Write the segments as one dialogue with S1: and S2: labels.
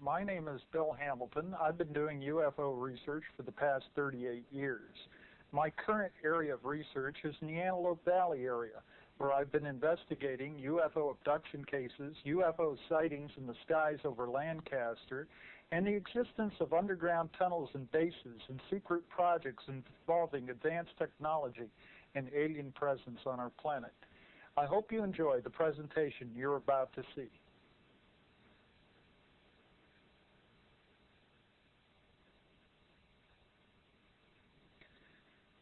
S1: My name is Bill Hamilton. I've been doing UFO research for the past 38 years. My current area of research is in the Antelope Valley area, where I've been investigating UFO abduction cases, UFO sightings in the skies over Lancaster, and the existence of underground tunnels and bases and secret projects involving advanced technology and alien presence on our planet. I hope you enjoy the presentation you're about to see.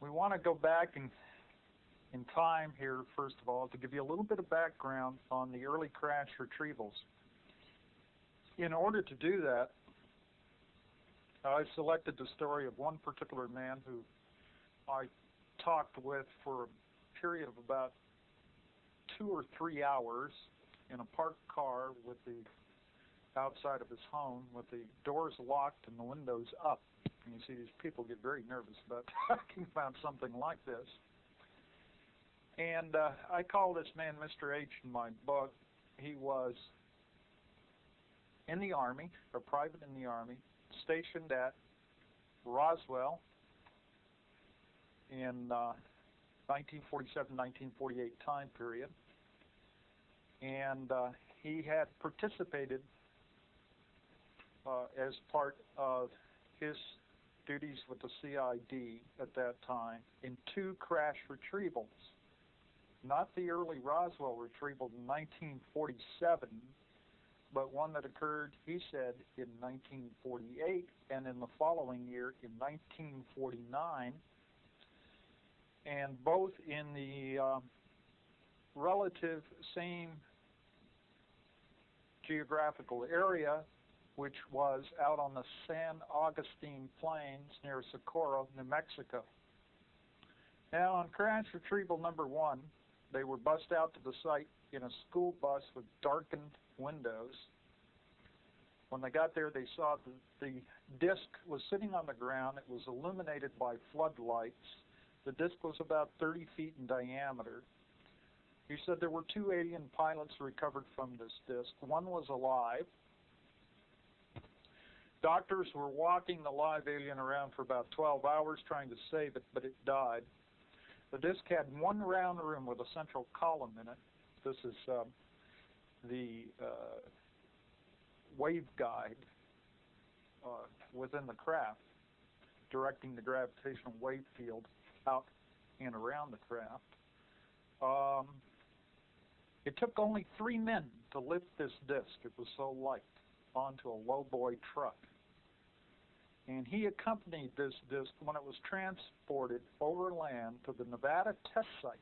S1: We want to go back in time here, first of all, to give you a little bit of background on the early crash retrievals. In order to do that, I selected the story of one particular man who I talked with for a period of about 2 or 3 hours in a parked car with the outside of his home with the doors locked and the windows up. And you see, these people get very nervous about talking about something like this. And I call this man Mr. H in my book. He was in the Army, a private in the Army, stationed at Roswell in 1947-1948 time period. And he had participated as part of his duties with the CID at that time in 2 crash retrievals. Not the early Roswell retrieval in 1947, but one that occurred, he said, in 1948, and in the following year in 1949, and both in the relative same geographical area, which was out on the San Augustine Plains near Socorro, New Mexico. Now, on crash retrieval number 1, they were bussed out to the site in a school bus with darkened windows. When they got there, they saw the disc was sitting on the ground. It was illuminated by floodlights. The disc was about 30 feet in diameter. He said there were 2 alien pilots recovered from this disc. One was alive. Doctors were walking the live alien around for about 12 hours trying to save it, but it died. The disc had 1 round room with a central column in it. This is the waveguide within the craft, directing the gravitational wave field out and around the craft. It took only 3 men to lift this disc. It was so light, onto a lowboy truck. And he accompanied this disc when it was transported overland to the Nevada test site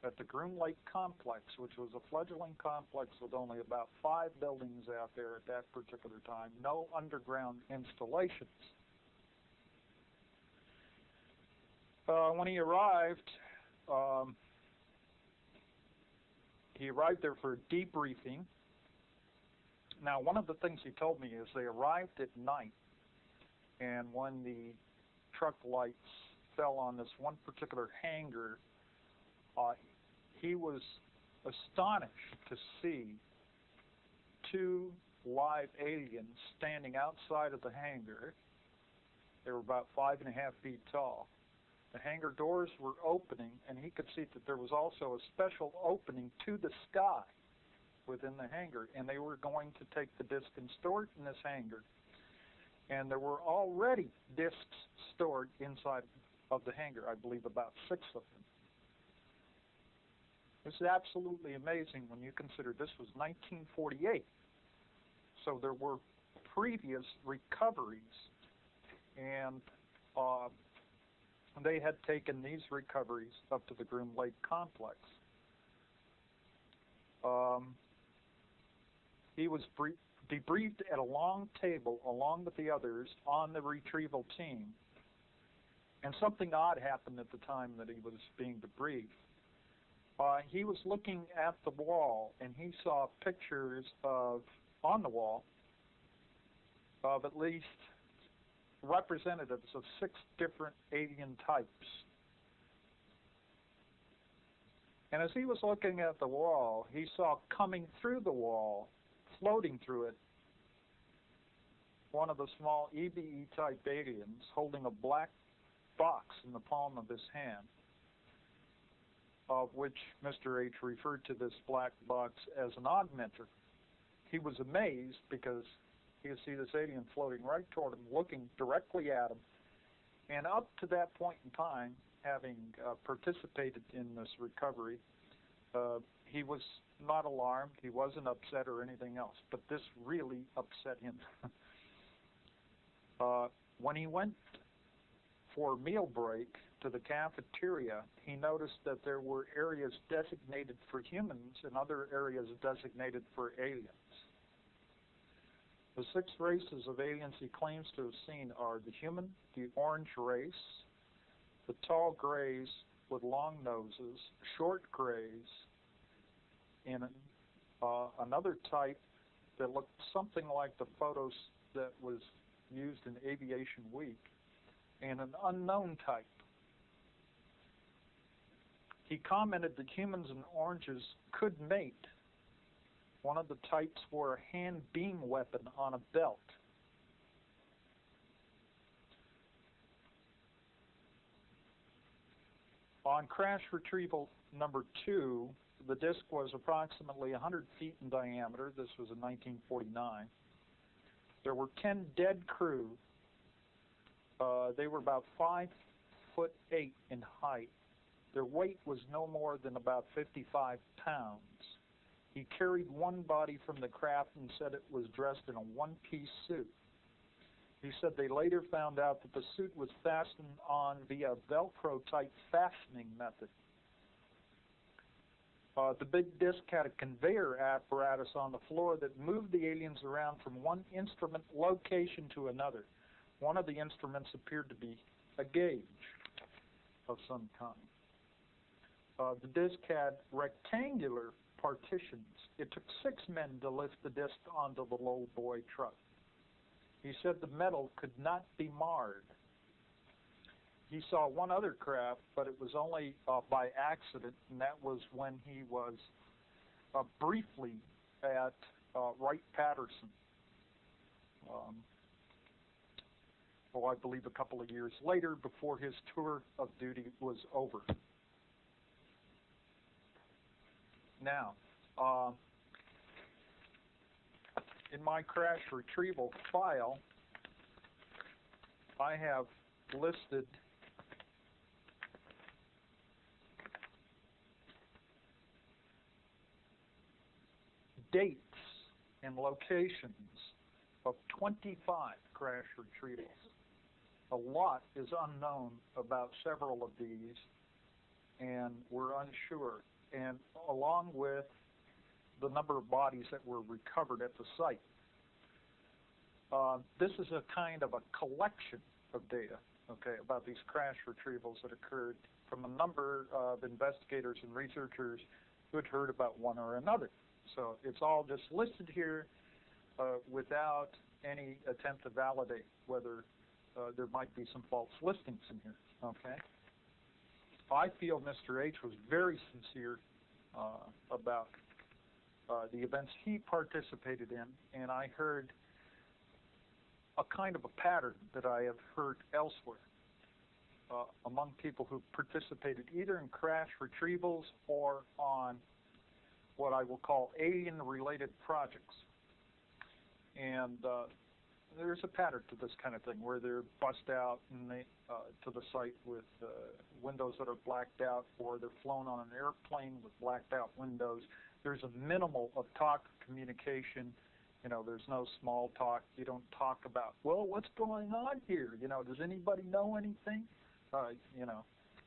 S1: at the Groom Lake Complex, which was a fledgling complex with only about 5 buildings out there at that particular time, no underground installations. When he arrived there for a debriefing. Now, one of the things he told me is they arrived at night, and when the truck lights fell on this one particular hangar, he was astonished to see 2 live aliens standing outside of the hangar. They were about 5.5 feet tall. The hangar doors were opening, and he could see that there was also a special opening to the sky within the hangar, and they were going to take the disc and store it in this hangar. And there were already discs stored inside of the hangar, I believe about 6 of them. This is absolutely amazing when you consider this was 1948. So there were previous recoveries, and they had taken these recoveries up to the Groom Lake Complex. He was debriefed at a long table along with the others on the retrieval team. And something odd happened at the time that he was being debriefed. He was looking at the wall, and he saw pictures on the wall of at least representatives of 6 different alien types. And as he was looking at the wall, he saw coming through the wall, floating through it, one of the small EBE-type aliens holding a black box in the palm of his hand, of which Mr. H referred to this black box as an augmenter. He was amazed because he could see this alien floating right toward him, looking directly at him, and up to that point in time, having participated in this recovery, he was not alarmed, he wasn't upset or anything else, but this really upset him. When he went for meal break to the cafeteria, he noticed that there were areas designated for humans and other areas designated for aliens. The 6 races of aliens he claims to have seen are the human, the orange race, the tall grays with long noses, short grays, and another type that looked something like the photos that was used in Aviation Week, and an unknown type. He commented that humans and oranges could mate. One of the types wore a hand beam weapon on a belt. On crash retrieval number 2, the disc was approximately 100 feet in diameter. This was in 1949. There were 10 dead crew. They were about 5'8" in height. Their weight was no more than about 55 pounds. He carried one body from the craft and said it was dressed in a one-piece suit. He said they later found out that the suit was fastened on via a Velcro-type fastening method. The big disc had a conveyor apparatus on the floor that moved the aliens around from one instrument location to another. One of the instruments appeared to be a gauge of some kind. The disc had rectangular partitions. It took 6 men to lift the disc onto the low boy truck. He said the metal could not be marred. He saw one other craft, but it was only by accident, and that was when he was briefly at Wright-Patterson. I believe a couple of years later, before his tour of duty was over. Now, in my crash retrieval file, I have listed dates and locations of 25 crash retrievals. A lot is unknown about several of these, and we're unsure, and along with the number of bodies that were recovered at the site. This is a kind of a collection of data, okay, about these crash retrievals that occurred from a number of investigators and researchers who had heard about one or another. So it's all just listed here without any attempt to validate whether there might be some false listings in here, okay? I feel Mr. H was very sincere about the events he participated in, and I heard a kind of a pattern that I have heard elsewhere among people who participated either in crash retrievals or on what I will call alien-related projects. And there's a pattern to this kind of thing where they're bust out and they, to the site with windows that are blacked out, or they're flown on an airplane with blacked out windows. There's a minimal of talk communication. You know, there's no small talk. You don't talk about, well, what's going on here? You know, does anybody know anything? You know,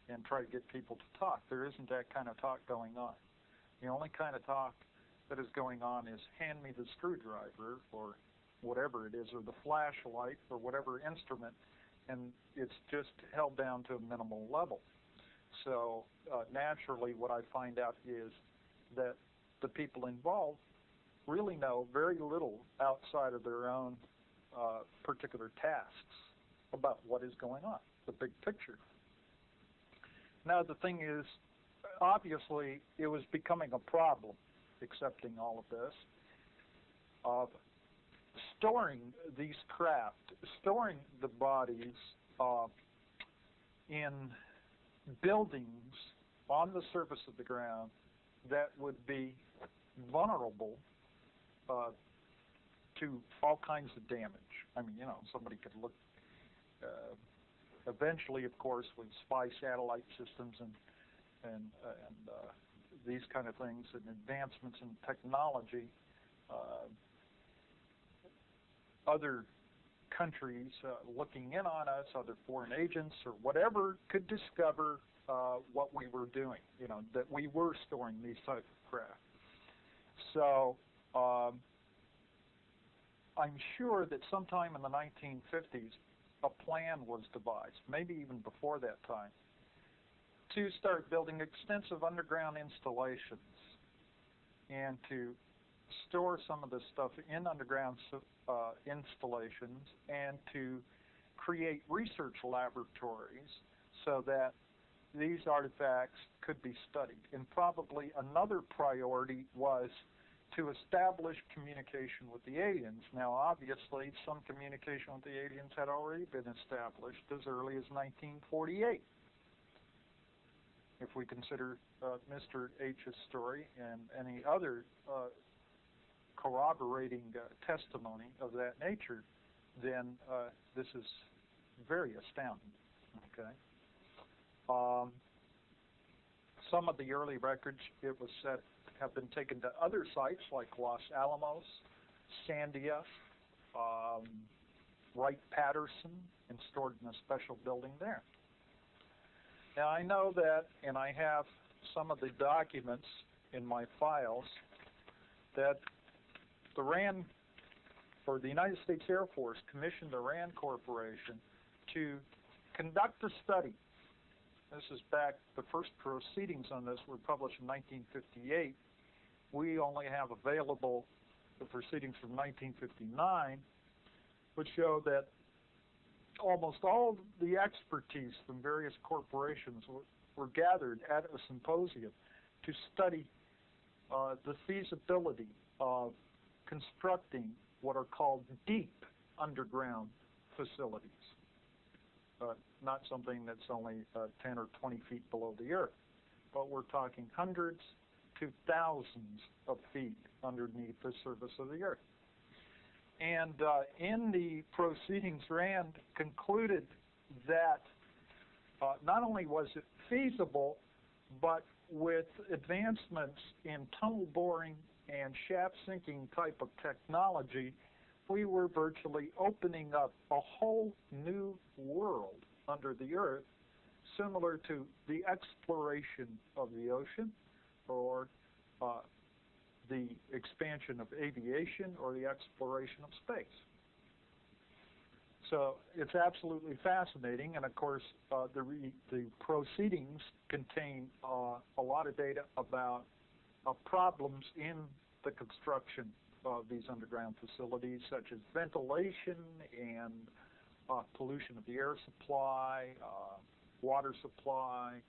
S1: and try to get people to talk. There isn't that kind of talk going on. The only kind of talk that is going on is hand me the screwdriver or whatever it is, or the flashlight or whatever instrument, and it's just held down to a minimal level. So naturally what I find out is that the people involved really know very little outside of their own particular tasks about what is going on, the big picture. Now the thing is, obviously it was becoming a problem accepting all of this. storing these craft, storing the bodies in buildings on the surface of the ground that would be vulnerable to all kinds of damage. I mean, somebody could look, eventually, of course, with spy satellite systems and these kind of things and advancements in technology, other countries looking in on us, other foreign agents or whatever, could discover what we were doing, that we were storing these type of craft. So I'm sure that sometime in the 1950s a plan was devised, maybe even before that time, to start building extensive underground installations and to store some of this stuff in underground installations and to create research laboratories so that these artifacts could be studied. And probably another priority was to establish communication with the aliens. Now, obviously, some communication with the aliens had already been established as early as 1948. If we consider Mr. H's story and any other corroborating testimony of that nature, then this is very astounding. Okay. Some of the early records, it was said, have been taken to other sites like Los Alamos, Sandia, Wright-Patterson, and stored in a special building there. Now, I know that, and I have some of the documents in my files, that the RAND, or the United States Air Force, commissioned the RAND Corporation to conduct a study. This is back, the first proceedings on this were published in 1958. We only have available the proceedings from 1959, which show that almost all the expertise from various corporations were gathered at a symposium to study the feasibility of constructing what are called deep underground facilities. Not something that's only 10 or 20 feet below the earth, but we're talking hundreds to thousands of feet underneath the surface of the earth. And in the proceedings, RAND concluded that not only was it feasible, but with advancements in tunnel boring and shaft sinking type of technology, we were virtually opening up a whole new world under the earth, similar to the exploration of the ocean, or the expansion of aviation, or the exploration of space. So it's absolutely fascinating, and of course the proceedings contain a lot of data about problems in the construction of these underground facilities, such as ventilation and pollution of the air supply, water supply,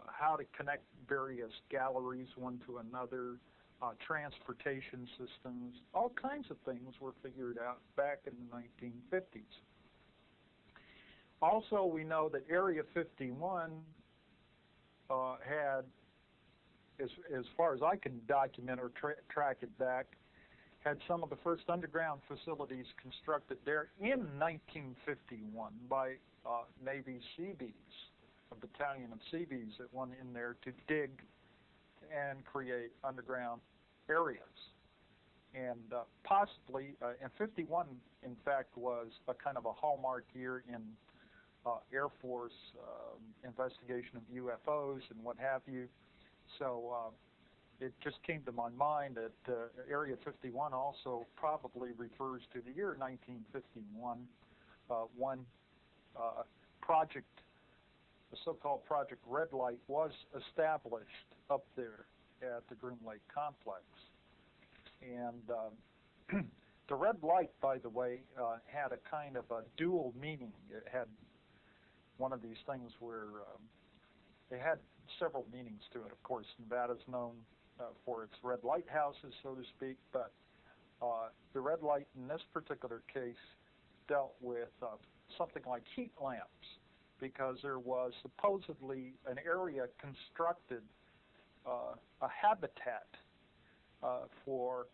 S1: how to connect various galleries one to another, transportation systems. All kinds of things were figured out back in the 1950s. Also, we know that Area 51 had, as far as I can document or track it back, had some of the first underground facilities constructed there in 1951 by Navy Seabees, a battalion of Seabees that went in there to dig and create underground areas. And possibly, and 51, in fact, was a kind of a hallmark year in Air Force investigation of UFOs and what have you. So it just came to my mind that Area 51 also probably refers to the year 1951, when project, the so-called Project Red Light, was established up there at the Groom Lake Complex. And the red light, by the way, had a kind of a dual meaning. It had one of these things where it had several meanings to it. Of course, Nevada's known for its red lighthouses, so to speak, but The red light in this particular case dealt with something like heat lamps, because there was supposedly an area constructed, a habitat for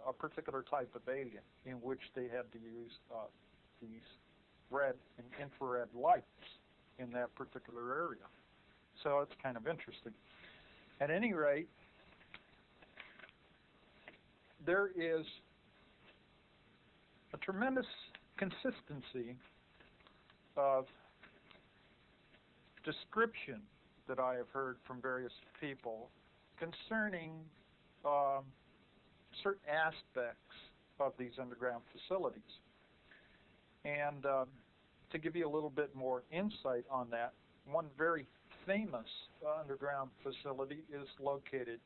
S1: a particular type of alien, in which they had to use these red and infrared lights in that particular area. So it's kind of interesting. At any rate, there is a tremendous consistency of description that I have heard from various people concerning certain aspects of these underground facilities. And to give you a little bit more insight on that, one very famous underground facility is located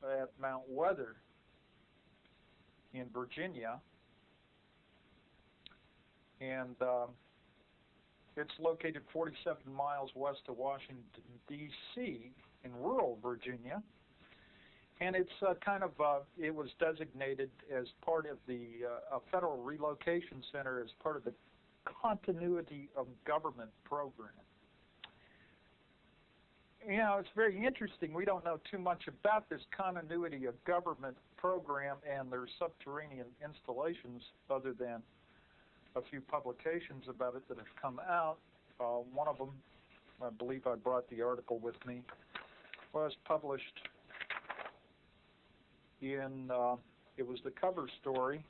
S1: at Mount Weather in Virginia, and it's located 47 miles west of Washington, D.C. in rural Virginia, and it's it was designated as part of the Federal Relocation Center as part of the Continuity of Government program. You know, it's very interesting. We don't know too much about this Continuity of Government program and their subterranean installations, other than a few publications about it that have come out. One of them, I believe I brought the article with me, was published in, it was the cover story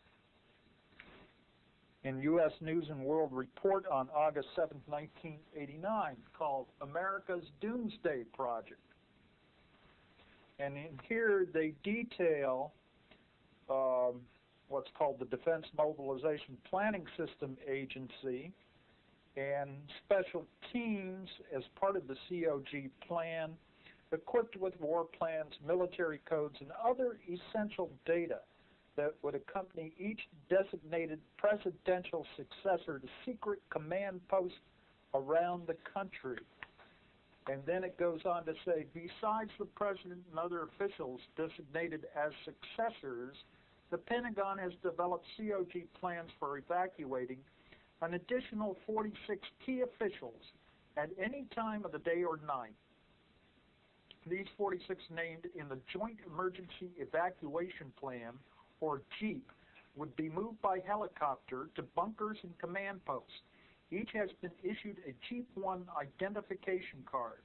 S1: in U.S. News and World Report on August 7, 1989, called America's Doomsday Project. And in here they detail what's called the Defense Mobilization Planning System Agency and special teams as part of the COG plan, equipped with war plans, military codes, and other essential data that would accompany each designated presidential successor to secret command posts around the country. And then it goes on to say, besides the president and other officials designated as successors, the Pentagon has developed COG plans for evacuating an additional 46 key officials at any time of the day or night. These 46 named in the Joint Emergency Evacuation Plan, or JEEP, would be moved by helicopter to bunkers and command posts. Each has been issued a JEEP-1 identification card.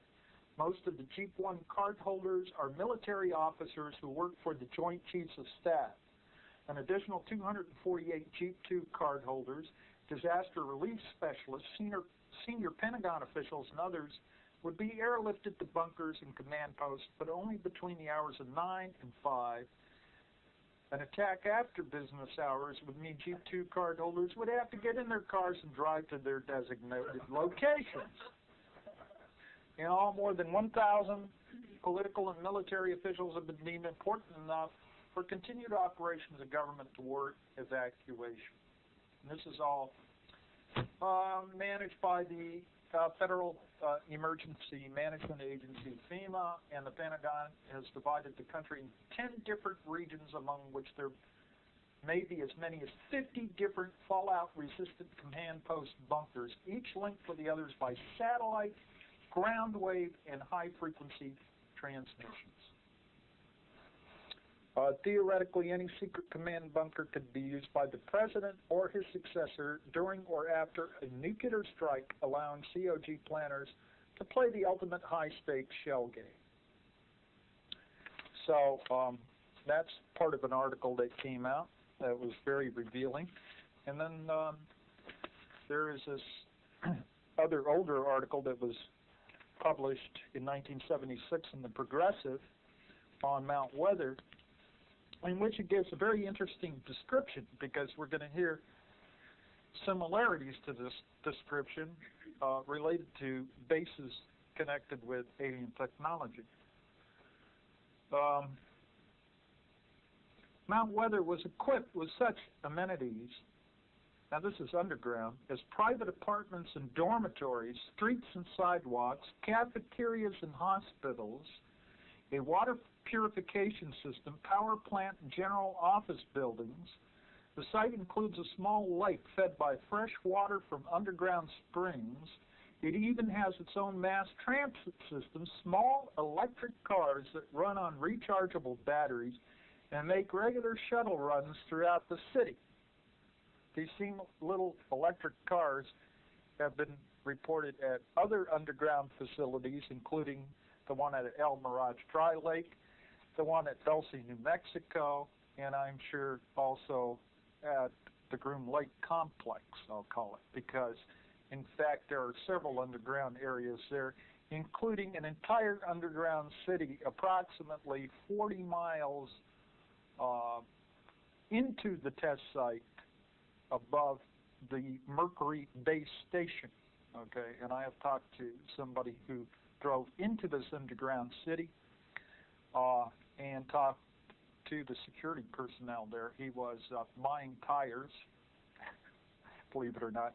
S1: Most of the JEEP-1 card holders are military officers who work for the Joint Chiefs of Staff. An additional 248 JEEP-2 card holders, disaster relief specialists, senior Pentagon officials, and others would be airlifted to bunkers and command posts, but only between the hours of 9 and 5. An attack after business hours would mean JEEP-2 card holders would have to get in their cars and drive to their designated locations. In all, more than 1,000 political and military officials have been deemed important enough for continued operations of government toward evacuation. And this is all managed by the Federal Emergency Management Agency, FEMA, and the Pentagon has divided the country in 10 different regions, among which there may be as many as 50 different fallout-resistant command post bunkers, each linked with the others by satellite, ground wave, and high-frequency transmissions. Theoretically, any secret command bunker could be used by the president or his successor during or after a nuclear strike, allowing COG planners to play the ultimate high-stakes shell game. So that's part of an article that came out that was very revealing. And then there is this other older article that was published in 1976 in the Progressive on Mount Weather, in which it gives a very interesting description, because we're going to hear similarities to this description related to bases connected with alien technology. Mount Weather was equipped with such amenities, now this is underground, as private apartments and dormitories, streets and sidewalks, cafeterias and hospitals, a water purification system, power plant, and general office buildings. The site includes a small lake fed by fresh water from underground springs. It even has its own mass transit system, small electric cars that run on rechargeable batteries and make regular shuttle runs throughout the city. These same little electric cars have been reported at other underground facilities, including the one at El Mirage Dry Lake, the one at Dulce, New Mexico, and I'm sure also at the Groom Lake Complex, I'll call it, because in fact there are several underground areas there, including an entire underground city approximately 40 miles into the test site above the Mercury base station. Okay, and I have talked to somebody who drove into this underground city and talked to the security personnel there. He was buying tires. Believe it or not,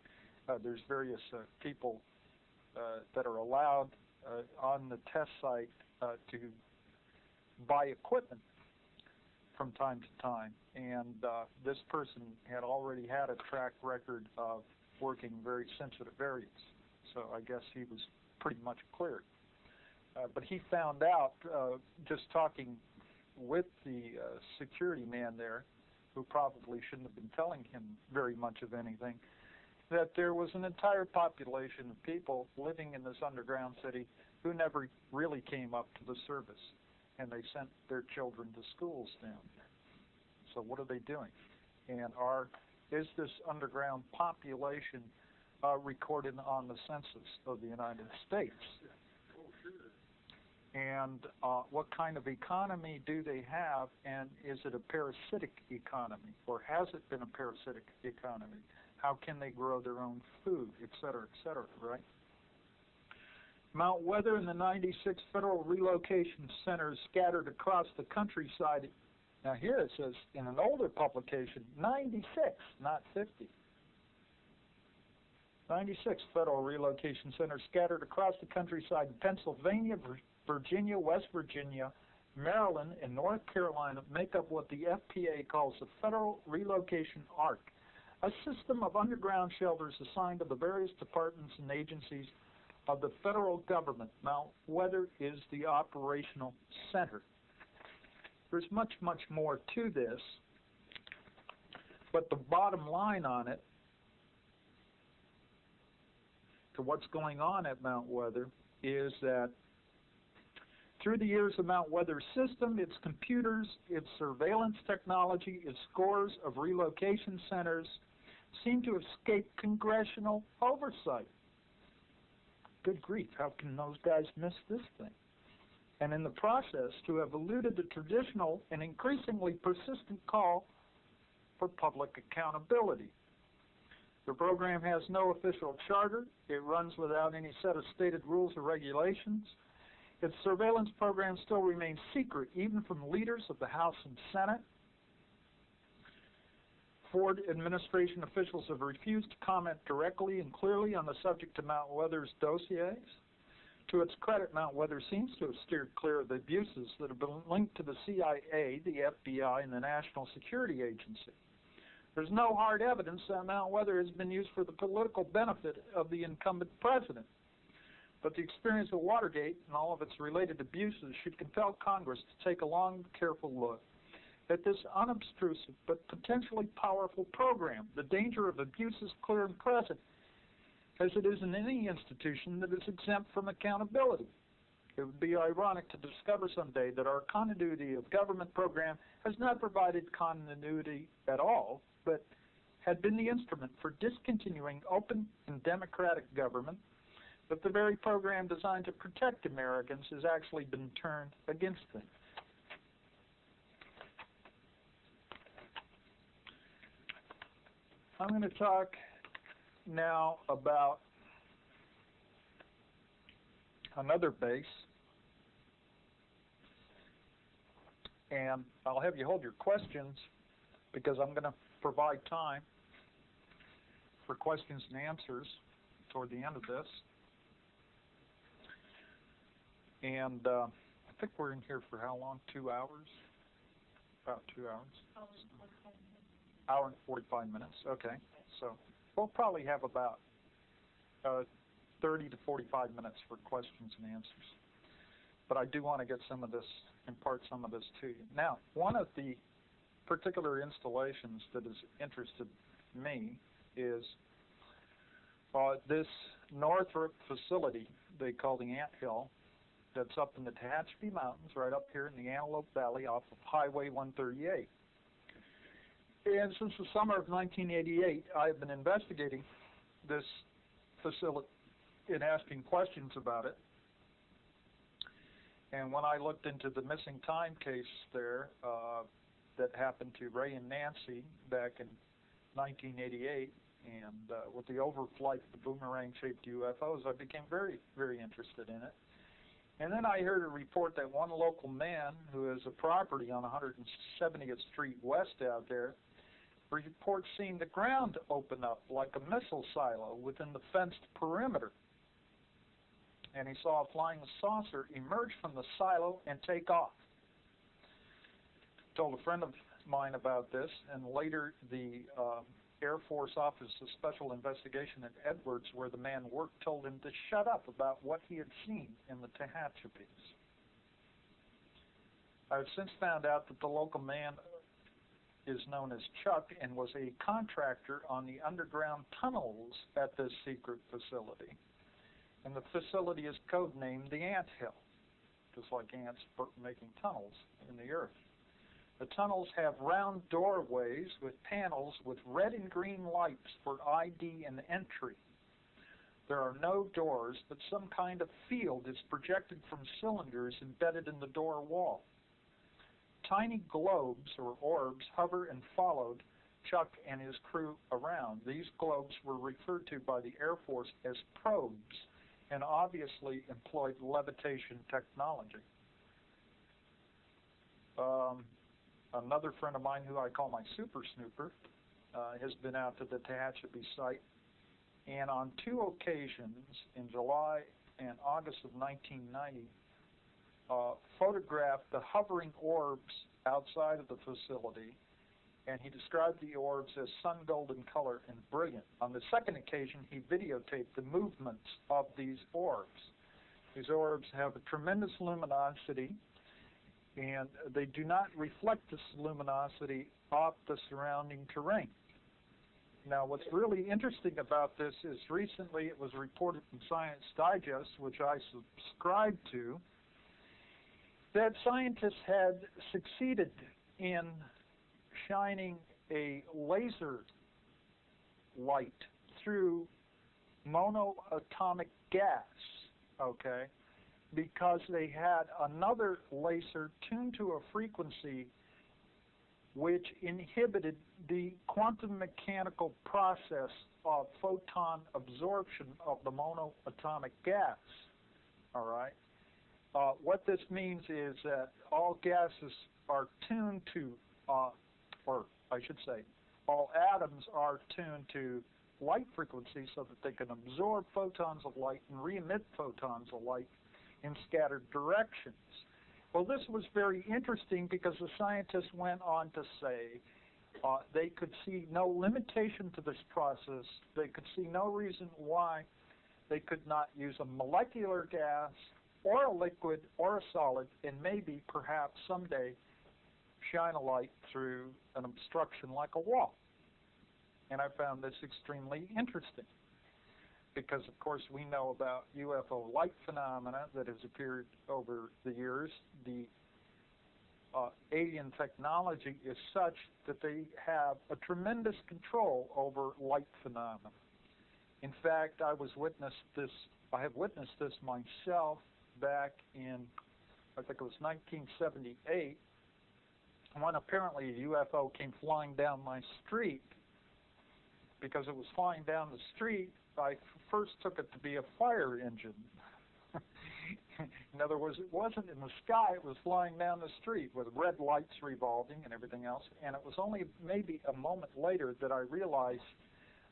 S1: there's various people that are allowed on the test site to buy equipment from time to time, and this person had already had a track record of working very sensitive areas, so I guess he was pretty much cleared. But he found out, just talking with the security man there, who probably shouldn't have been telling him very much of anything, that there was an entire population of people living in this underground city who never really came up to the service, and they sent their children to schools down there. So what are they doing? And is this underground population recorded on the census of the United States? And what kind of economy do they have, and is it a parasitic economy, or has it been a parasitic economy? How can they grow their own food, et cetera, right? Mount Weather and the 96 federal relocation centers scattered across the countryside. Now here it says, in an older publication, 96, not 50. 96 federal relocation centers scattered across the countryside in Pennsylvania, Virginia, West Virginia, Maryland, and North Carolina make up what the FPA calls the Federal Relocation Arc, a system of underground shelters assigned to the various departments and agencies of the federal government. Mount Weather is the operational center. There's much, much more to this, but the bottom line on it, to what's going on at Mount Weather, is that through the years of Mount Weather's system, its computers, its surveillance technology, its scores of relocation centers seem to escape congressional oversight. Good grief, how can those guys miss this thing? And in the process, to have eluded the traditional and increasingly persistent call for public accountability. The program has no official charter. It runs without any set of stated rules or regulations. Its surveillance program still remains secret, even from leaders of the House and Senate. Ford administration officials have refused to comment directly and clearly on the subject of Mount Weather's dossiers. To its credit, Mount Weather seems to have steered clear of the abuses that have been linked to the CIA, the FBI, and the National Security Agency. There's no hard evidence that Mount Weather has been used for the political benefit of the incumbent president. But the experience of Watergate and all of its related abuses should compel Congress to take a long, careful look at this unobtrusive but potentially powerful program. The danger of abuse is clear and present, as it is in any institution that is exempt from accountability. It would be ironic to discover someday that our continuity of government program has not provided continuity at all, but had been the instrument for discontinuing open and democratic government, that the very program designed to protect Americans has actually been turned against them. I'm going to talk now about another base, and I'll have you hold your questions because I'm going to provide time for questions and answers toward the end of this. And think we're in here for how long? 2 hours? About 2 hours. Hour and 45 minutes. Okay. So we'll probably have about 30 to 45 minutes for questions and answers. But I do want to get some of this, impart some of this to you. Now, one of the particular installations that has interested me is this Northrop facility they call the Ant Hill, that's up in the Tehachapi Mountains, right up here in the Antelope Valley off of Highway 138. And since the summer of 1988, I have been investigating this facility and asking questions about it. And when I looked into the missing time case there that happened to Ray and Nancy back in 1988, and with the overflight of the boomerang-shaped UFOs, I became very, very interested in it. And then I heard a report that one local man who has a property on 170th Street West out there reports seeing the ground open up like a missile silo within the fenced perimeter. And he saw a flying saucer emerge from the silo and take off. Told a friend of mine about this, and later the Air Force Office of Special Investigation at Edwards, where the man worked, told him to shut up about what he had seen in the Tehachapis. I've since found out that the local man is known as Chuck and was a contractor on the underground tunnels at this secret facility. And the facility is codenamed the Ant Hill, just like ants making tunnels in the earth. The tunnels have round doorways with panels with red and green lights for ID and entry. There are no doors, but some kind of field is projected from cylinders embedded in the door wall. Tiny globes or orbs hover and followed Chuck and his crew around. These globes were referred to by the Air Force as probes and obviously employed levitation technology. Another friend of mine who I call my super snooper has been out to the Tehachapi site, and on 2 occasions in July and August of 1990 photographed the hovering orbs outside of the facility, and he described the orbs as sun-golden color and brilliant. On the second occasion, he videotaped the movements of these orbs. These orbs have a tremendous luminosity, and they do not reflect this luminosity off the surrounding terrain. Now, what's really interesting about this is recently it was reported in Science Digest, which I subscribe to, that scientists had succeeded in shining a laser light through monoatomic gas, okay, because they had another laser tuned to a frequency which inhibited the quantum mechanical process of photon absorption of the monoatomic gas, all right? What this means is that all gases are tuned to, or I should say, all atoms are tuned to light frequency so that they can absorb photons of light and re-emit photons of light in scattered directions. Well, this was very interesting because the scientists went on to say they could see no limitation to this process. They could see no reason why they could not use a molecular gas or a liquid or a solid and maybe, perhaps, someday shine a light through an obstruction like a wall. And I found this extremely interesting because, of course, we know about UFO light phenomena that has appeared over the years. The alien technology is such that they have a tremendous control over light phenomena. In fact, I have witnessed this myself back in, I think it was 1978, when apparently a UFO came flying down my street. Because it was flying down the street, I first took it to be a fire engine. In other words, it wasn't in the sky, it was flying down the street with red lights revolving and everything else. And it was only maybe a moment later that I realized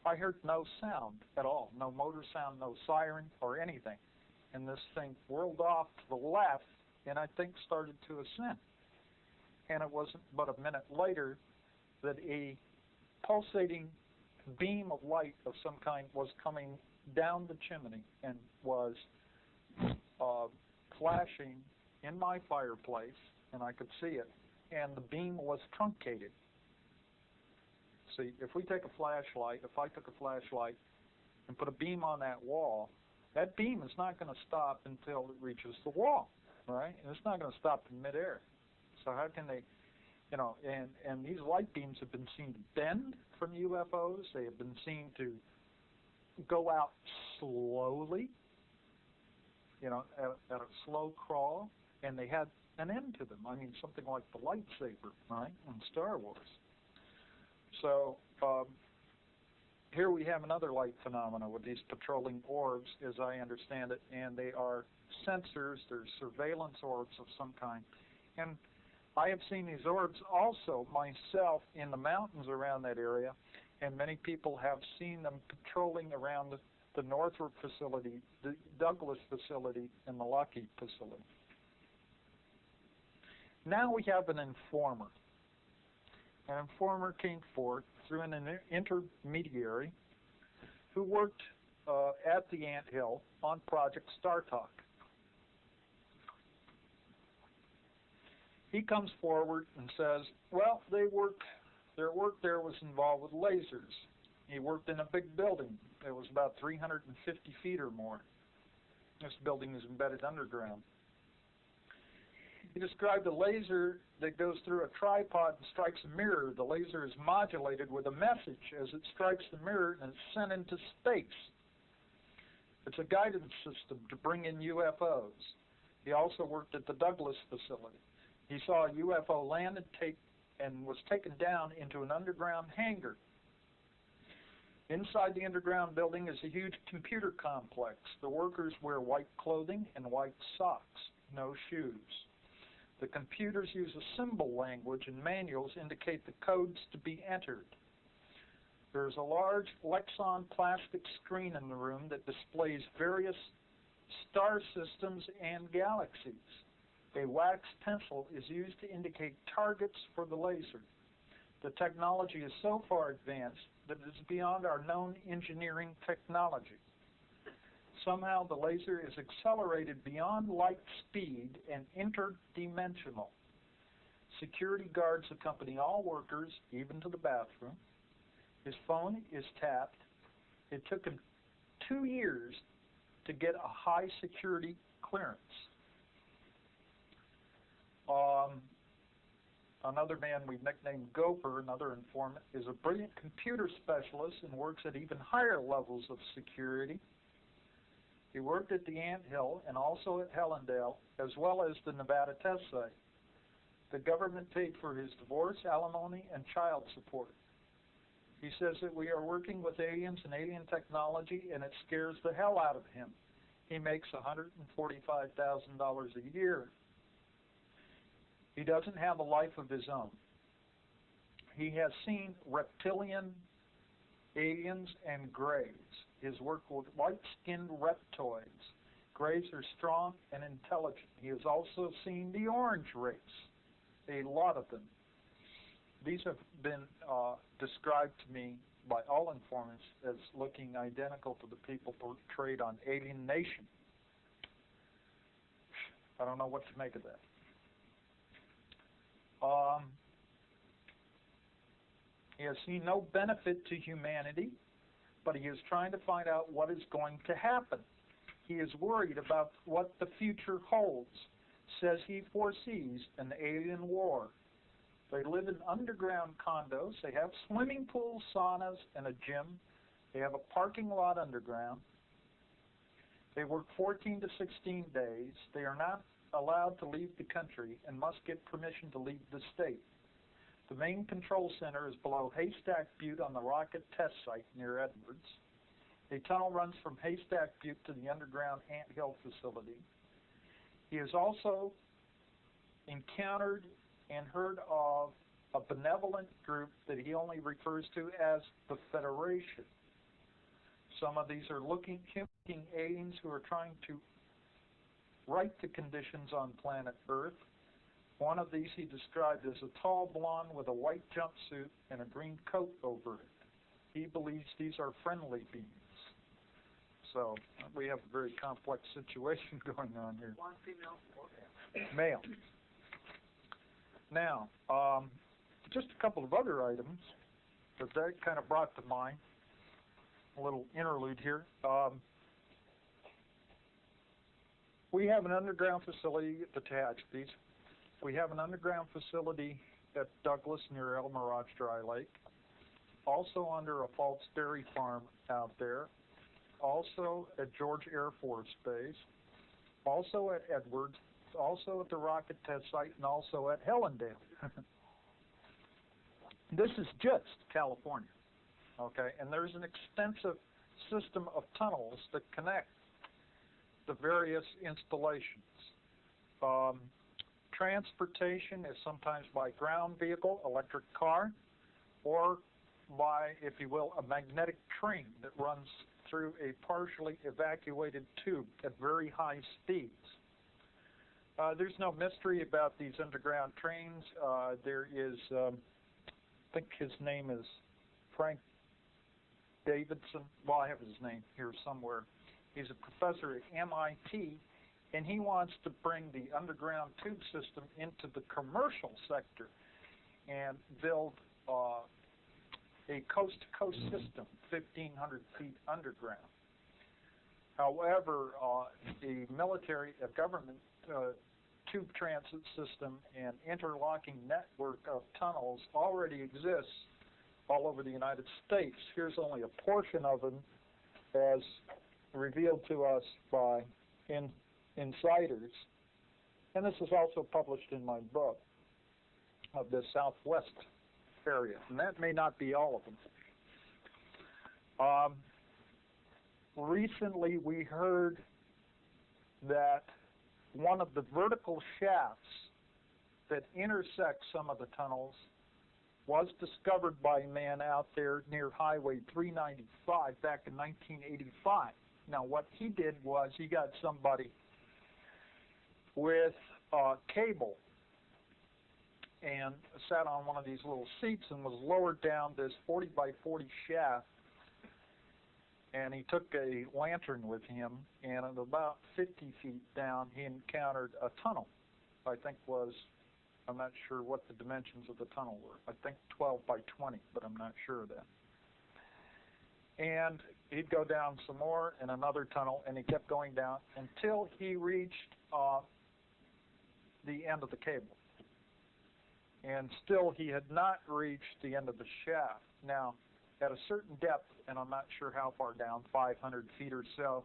S1: I heard no sound at all, no motor sound, no siren or anything. And this thing whirled off to the left and I think started to ascend. And it wasn't but a minute later that a pulsating beam of light of some kind was coming down the chimney and was flashing in my fireplace, and I could see it, and the beam was truncated. See, if we take a flashlight, if I took a flashlight and put a beam on that wall, that beam is not going to stop until it reaches the wall, right? And it's not going to stop in midair. So how can they, you know, and these light beams have been seen to bend from UFOs. They have been seen to go out slowly, you know, at a slow crawl, and they had an end to them. I mean, something like the lightsaber, right, in Star Wars. So here we have another light phenomena with these patrolling orbs, as I understand it, and they are sensors. They're surveillance orbs of some kind. And I have seen these orbs also myself in the mountains around that area, and many people have seen them patrolling around the Northrop facility, the Douglas facility, and the Lockheed facility. Now we have an informer. An informer came forth through an intermediary who worked at the Anthill on Project StarTalk. He comes forward and says, well, their work there was involved with lasers. He worked in a big building. It was about 350 feet or more. This building is embedded underground. He described a laser that goes through a tripod and strikes a mirror. The laser is modulated with a message as it strikes the mirror, and it's sent into space. It's a guidance system to bring in UFOs. He also worked at the Douglas facility. He saw a UFO land and was taken down into an underground hangar. Inside the underground building is a huge computer complex. The workers wear white clothing and white socks, no shoes. The computers use a symbol language, and manuals indicate the codes to be entered. There's a large Lexan plastic screen in the room that displays various star systems and galaxies. A wax pencil is used to indicate targets for the laser. The technology is so far advanced that it is beyond our known engineering technology. Somehow the laser is accelerated beyond light speed and interdimensional. Security guards accompany all workers, even to the bathroom. His phone is tapped. It took him 2 years to get a high security clearance. Another man we nicknamed Gopher, another informant, is a brilliant computer specialist and works at even higher levels of security. He worked at the Anthill and also at Hellendale, as well as the Nevada test site. The government paid for his divorce, alimony, and child support. He says that we are working with aliens and alien technology, and it scares the hell out of him. He makes $145,000 a year. He doesn't have a life of his own. He has seen reptilian, aliens, and grays. His work with white-skinned reptoids. Grays are strong and intelligent. He has also seen the orange race, a lot of them. These have been described to me by all informants as looking identical to the people portrayed on Alien Nation. I don't know what to make of that. He has seen no benefit to humanity, but he is trying to find out what is going to happen. He is worried about what the future holds, says he foresees an alien war. They live in underground condos. They have swimming pools, saunas, and a gym. They have a parking lot underground. They work 14 to 16 days. They are not allowed to leave the country and must get permission to leave the state. The main control center is below Haystack Butte on the rocket test site near Edwards. A tunnel runs from Haystack Butte to the underground Anthill facility. He has also encountered and heard of a benevolent group that he only refers to as the Federation. Some of these are looking aliens who are trying to right to conditions on planet Earth. One of these he described as a tall blonde with a white jumpsuit and a green coat over it. He believes these are friendly beings. So we have a very complex situation going on here.
S2: One female, or
S1: Male. Now, just a couple of other items that kind of brought to mind. A little interlude here. We have an underground facility at the Tehachapi's. We have an underground facility at Douglas near El Mirage Dry Lake. Also under a False Dairy Farm out there. Also at George Air Force Base. Also at Edwards. Also at the Rocket Test Site, and also at Helendale. This is just California. Okay, and there's an extensive system of tunnels that connect the various installations. Transportation is sometimes by ground vehicle, electric car, or by, if you will, a magnetic train that runs through a partially evacuated tube at very high speeds. There's no mystery about these underground trains. There is, I think his name is Frank Davidson. Well, I have his name here somewhere. He's a professor at MIT, and he wants to bring the underground tube system into the commercial sector and build a coast-to-coast system, 1,500 feet underground. However, the military, government tube transit system and interlocking network of tunnels already exists all over the United States. Here's only a portion of them as revealed to us by insiders. And this is also published in my book of the Southwest area. And that may not be all of them. Recently we heard that one of the vertical shafts that intersect some of the tunnels was discovered by a man out there near Highway 395 back in 1985. Now what he did was he got somebody with cable and sat on one of these little seats and was lowered down this 40 by 40 shaft, and he took a lantern with him, and at about 50 feet down he encountered a tunnel. I think was, I'm not sure what the dimensions of the tunnel were. I think 12 by 20, but I'm not sure of that. And he'd go down some more in another tunnel, and he kept going down until he reached the end of the cable. And still he had not reached the end of the shaft. Now, at a certain depth, and I'm not sure how far down, 500 feet or so,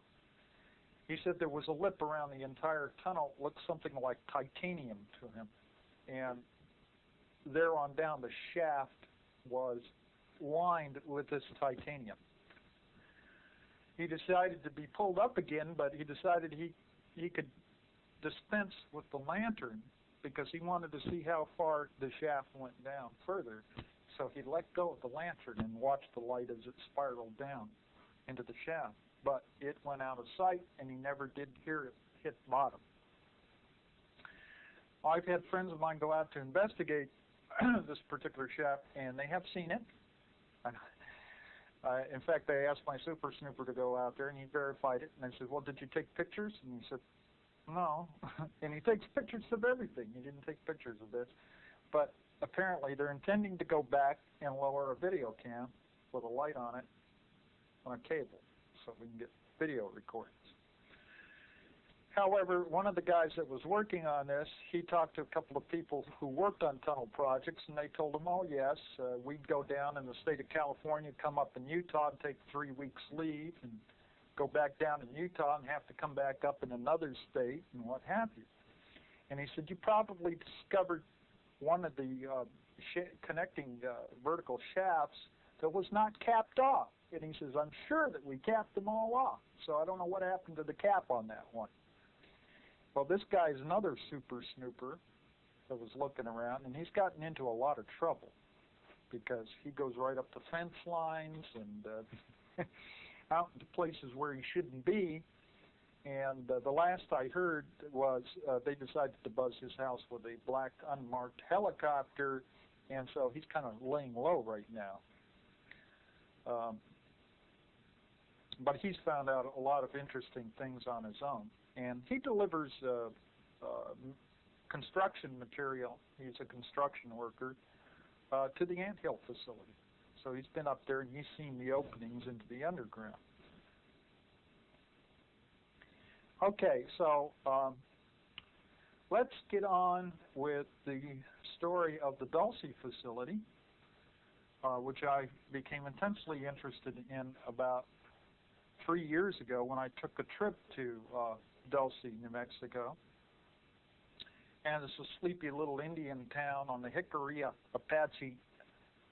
S1: he said there was a lip around the entire tunnel, looked something like titanium to him. And there on down, the shaft was lined with this titanium. He decided to be pulled up again, but he decided he could dispense with the lantern because he wanted to see how far the shaft went down further. So he let go of the lantern and watched the light as it spiraled down into the shaft. But it went out of sight, and he never did hear it hit bottom. I've had friends of mine go out to investigate this particular shaft, and they have seen it. In fact, they asked my super snooper to go out there, and he verified it. And I said, well, did you take pictures? And he said, no. And he takes pictures of everything. He didn't take pictures of this. But apparently they're intending to go back and lower a video cam with a light on it on a cable so we can get video recordings. However, one of the guys that was working on this, he talked to a couple of people who worked on tunnel projects, and they told him, oh yes, we'd go down in the state of California, come up in Utah and take 3 weeks leave and go back down in Utah and have to come back up in another state and what have you. And he said, you probably discovered one of the connecting vertical shafts that was not capped off. And he says, I'm sure that we capped them all off, so I don't know what happened to the cap on that one. Well, this guy's another super snooper that was looking around, and he's gotten into a lot of trouble because he goes right up to fence lines and out into places where he shouldn't be. And the last I heard was they decided to buzz his house with a black unmarked helicopter, and so he's kind of laying low right now. But he's found out a lot of interesting things on his own. And he delivers construction material. He's a construction worker to the anthill facility. So he's been up there and he's seen the openings into the underground. Okay, so let's get on with the story of the Dulce facility, which I became intensely interested in about 3 years ago when I took a trip to Dulce, New Mexico. And it's a sleepy little Indian town on the Jicarilla Apache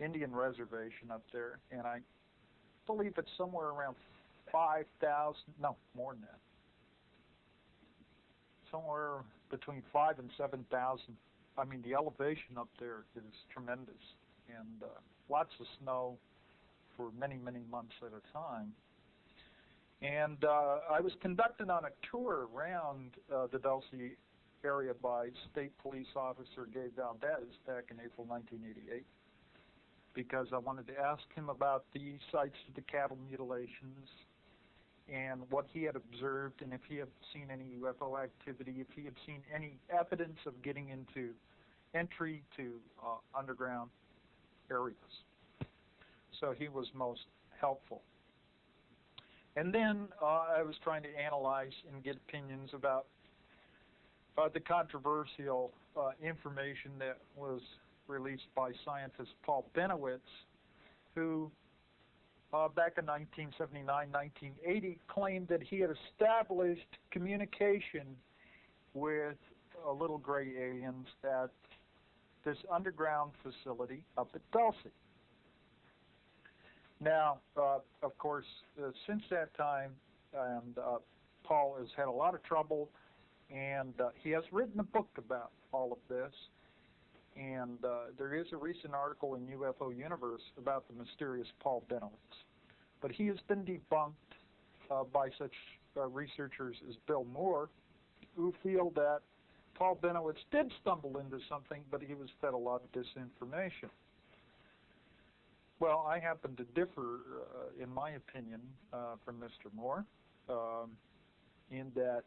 S1: Indian Reservation up there. And I believe it's somewhere around 5,000, no, more than that. Somewhere between 5,000 and 7,000. I mean, the elevation up there is tremendous. And lots of snow for many, many months at a time. And I was conducted on a tour around the Dulce area by State Police Officer Gabe Valdez back in April 1988, because I wanted to ask him about the sites of the cattle mutilations and what he had observed, and if he had seen any UFO activity, if he had seen any evidence of getting into entry to underground areas. So he was most helpful. And then I was trying to analyze and get opinions about the controversial information that was released by scientist Paul Benowitz, who back in 1979, 1980 claimed that he had established communication with little gray aliens at this underground facility up at Dulce. Now, of course, since that time, and Paul has had a lot of trouble, and he has written a book about all of this. And there is a recent article in UFO Universe about the mysterious Paul Benowitz. But he has been debunked by such researchers as Bill Moore, who feel that Paul Benowitz did stumble into something, but he was fed a lot of disinformation. Well, I happen to differ, in my opinion, from Mr. Moore, in that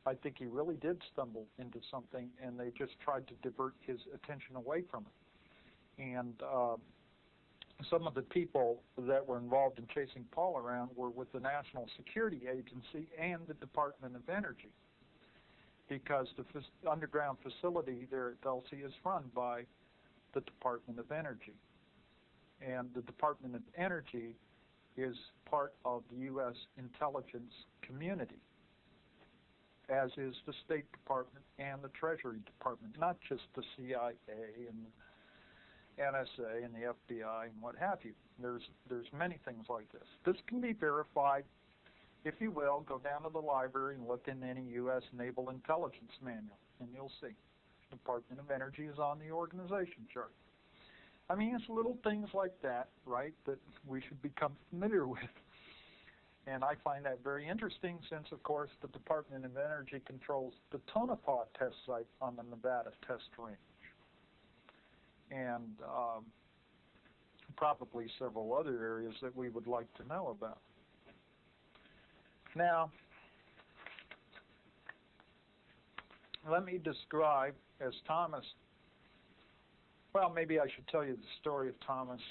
S1: I think he really did stumble into something, and they just tried to divert his attention away from it. And some of the people that were involved in chasing Paul around were with the National Security Agency and the Department of Energy, because the underground facility there at Dulce is run by the Department of Energy. And the Department of Energy is part of the U.S. intelligence community, as is the State Department and the Treasury Department, not just the CIA and NSA and the FBI and what have you. There's many things like this. This can be verified, if you will. Go down to the library and look in any U.S. Naval Intelligence Manual, and you'll see. The Department of Energy is on the organization chart. I mean, it's little things like that, right, that we should become familiar with. And I find that very interesting since, of course, the Department of Energy controls the Tonopah test site on the Nevada test range. And probably several other areas that we would like to know about. Now, let me describe as Thomas, well, maybe I should tell you the story of Thomas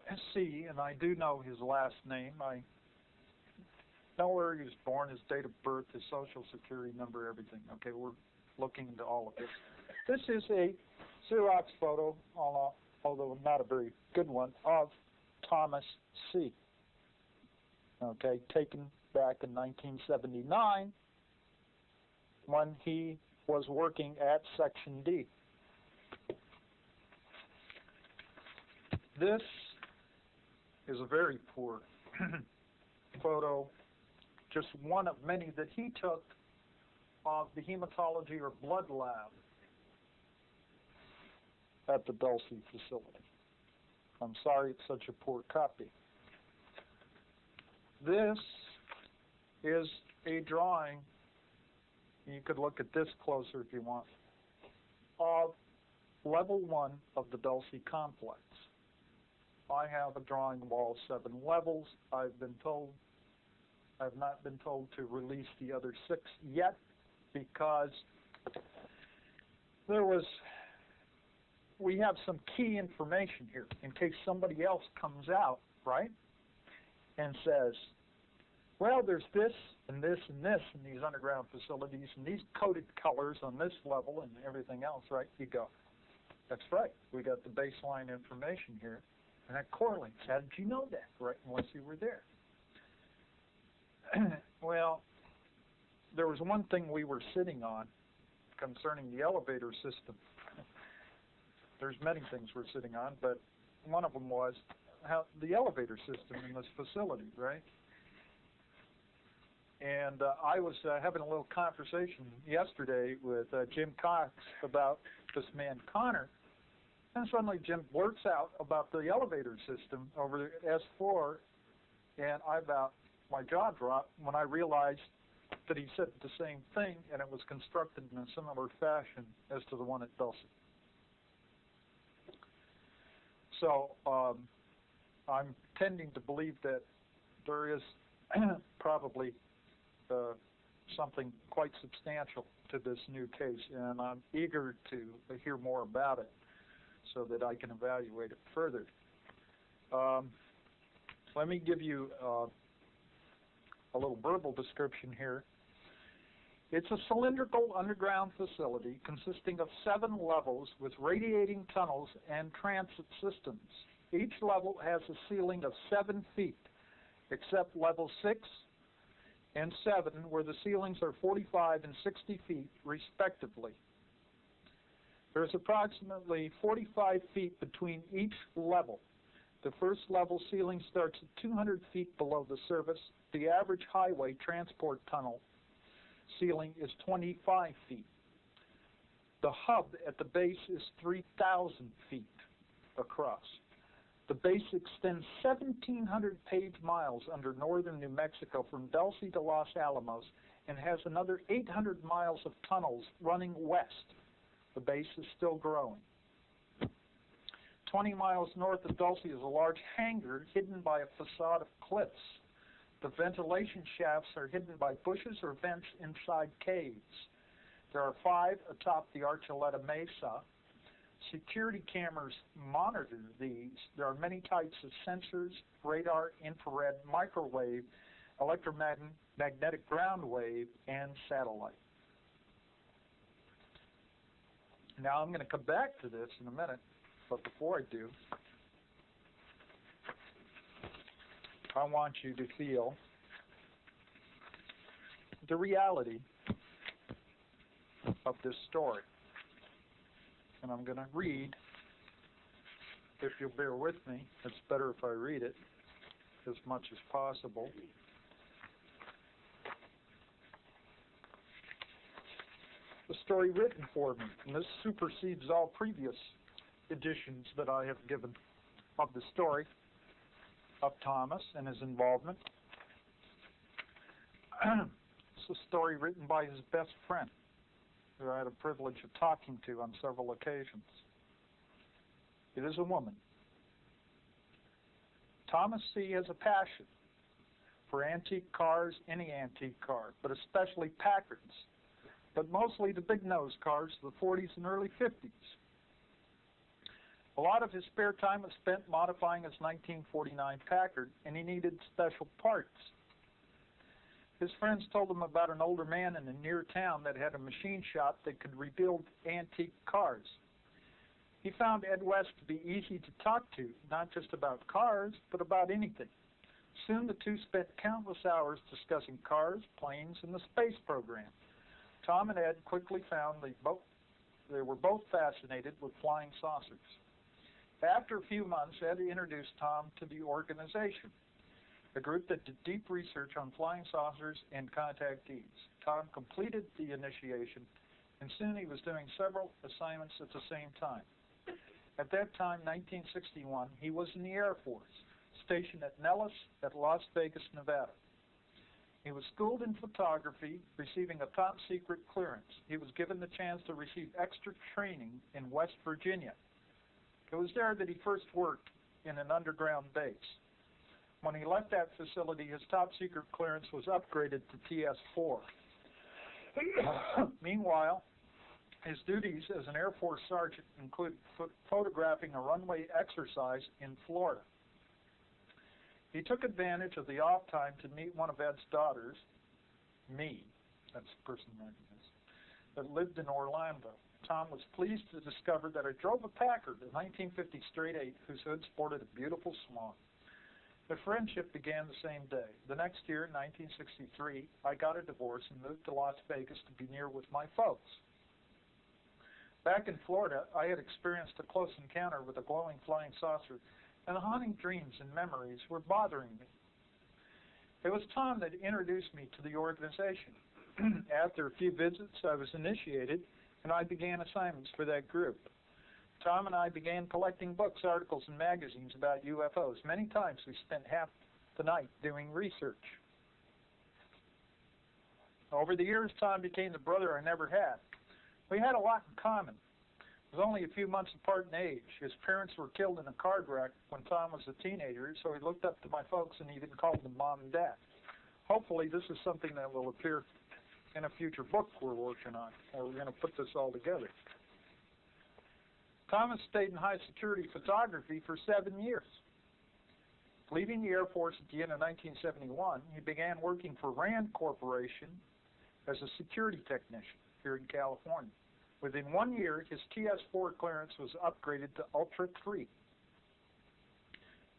S1: S.C., and I do know his last name. I know where he was born, his date of birth, his social security number, everything. Okay, we're looking into all of this. This is a Xerox photo, although not a very good one, of Thomas C. Okay, taken back in 1979 when he was working at Section D. This is a very poor photo, just one of many that he took of the hematology or blood lab at the Dulce facility. I'm sorry it's such a poor copy. This is a drawing, you could look at this closer if you want, of level 1 of the Dulce complex. I have a drawing of all 7 levels. I've not been told to release the other 6 yet because we have some key information here in case somebody else comes out, right, and says, well, there's this and this and this in these underground facilities and these coded colors on this level and everything else, right? You go, that's right. We got the baseline information here, and that correlates. How did you know that, right, unless you were there? Well, there was one thing we were sitting on concerning the elevator system. There's many things we're sitting on, but one of them was how the elevator system in this facility, right? And I was having a little conversation yesterday with Jim Cox about this man Connor, and suddenly Jim blurts out about the elevator system over at S4, and my jaw dropped when I realized that he said the same thing, and it was constructed in a similar fashion as to the one at Dulce. So I'm tending to believe that there is probably something quite substantial to this new case, and I'm eager to hear more about it so that I can evaluate it further. Let me give you a little verbal description here. It's a cylindrical underground facility consisting of 7 levels with radiating tunnels and transit systems. Each level has a ceiling of 7 feet, except level 6 and 7, where the ceilings are 45 and 60 feet, respectively. There's approximately 45 feet between each level. The first level ceiling starts at 200 feet below the surface. The average highway transport tunnel ceiling is 25 feet. The hub at the base is 3,000 feet across. The base extends 1,700 page miles under northern New Mexico from Dulce to Los Alamos and has another 800 miles of tunnels running west. The base is still growing. 20 miles north of Dulce is a large hangar hidden by a facade of cliffs. The ventilation shafts are hidden by bushes or vents inside caves. There are 5 atop the Archuleta Mesa. Security cameras monitor these. There are many types of sensors: radar, infrared, microwave, electromagnetic ground wave, and satellite. Now I'm going to come back to this in a minute, but before I do, I want you to feel the reality of this story. And I'm going to read, if you'll bear with me. It's better if I read it as much as possible. The story written for me, and this supersedes all previous editions that I have given of the story of Thomas and his involvement. It's a story written by his best friend, who I had a privilege of talking to on several occasions. It is a woman. Thomas C. has a passion for antique cars, any antique car, but especially Packards, but mostly the big nose cars of the 40s and early 50s. A lot of his spare time was spent modifying his 1949 Packard, and he needed special parts. His friends told him about an older man in a near town that had a machine shop that could rebuild antique cars. He found Ed West to be easy to talk to, not just about cars, but about anything. Soon the two spent countless hours discussing cars, planes, and the space program. Tom and Ed quickly found they were both fascinated with flying saucers. After a few months, Ed introduced Tom to the organization, a group that did deep research on flying saucers and contactees. Tom completed the initiation, and soon he was doing several assignments at the same time. At that time, 1961, he was in the Air Force, stationed at Nellis at Las Vegas, Nevada. He was schooled in photography, receiving a top-secret clearance. He was given the chance to receive extra training in West Virginia. It was there that he first worked in an underground base. When he left that facility, his top-secret clearance was upgraded to TS4. Meanwhile, his duties as an Air Force sergeant included photographing a runway exercise in Florida. He took advantage of the off time to meet one of Ed's daughters, me, that's the person writing this, that lived in Orlando. Tom was pleased to discover that I drove a Packard, a 1950 straight 8, whose hood sported a beautiful swan. The friendship began the same day. The next year, in 1963, I got a divorce and moved to Las Vegas to be near with my folks. Back in Florida, I had experienced a close encounter with a glowing flying saucer, and the haunting dreams and memories were bothering me. It was Tom that introduced me to the organization. After a few visits, I was initiated, and I began assignments for that group. Tom and I began collecting books, articles, and magazines about UFOs. Many times we spent half the night doing research. Over the years, Tom became the brother I never had. We had a lot in common. It was only a few months apart in age. His parents were killed in a car wreck when Tom was a teenager, so he looked up to my folks and even called them Mom and Dad. Hopefully this is something that will appear in a future book we're working on, or we're going to put this all together. Thomas stayed in high security photography for 7 years. Leaving the Air Force at the end of 1971, he began working for RAND Corporation as a security technician here in California. Within 1 year, his TS4 clearance was upgraded to Ultra 3.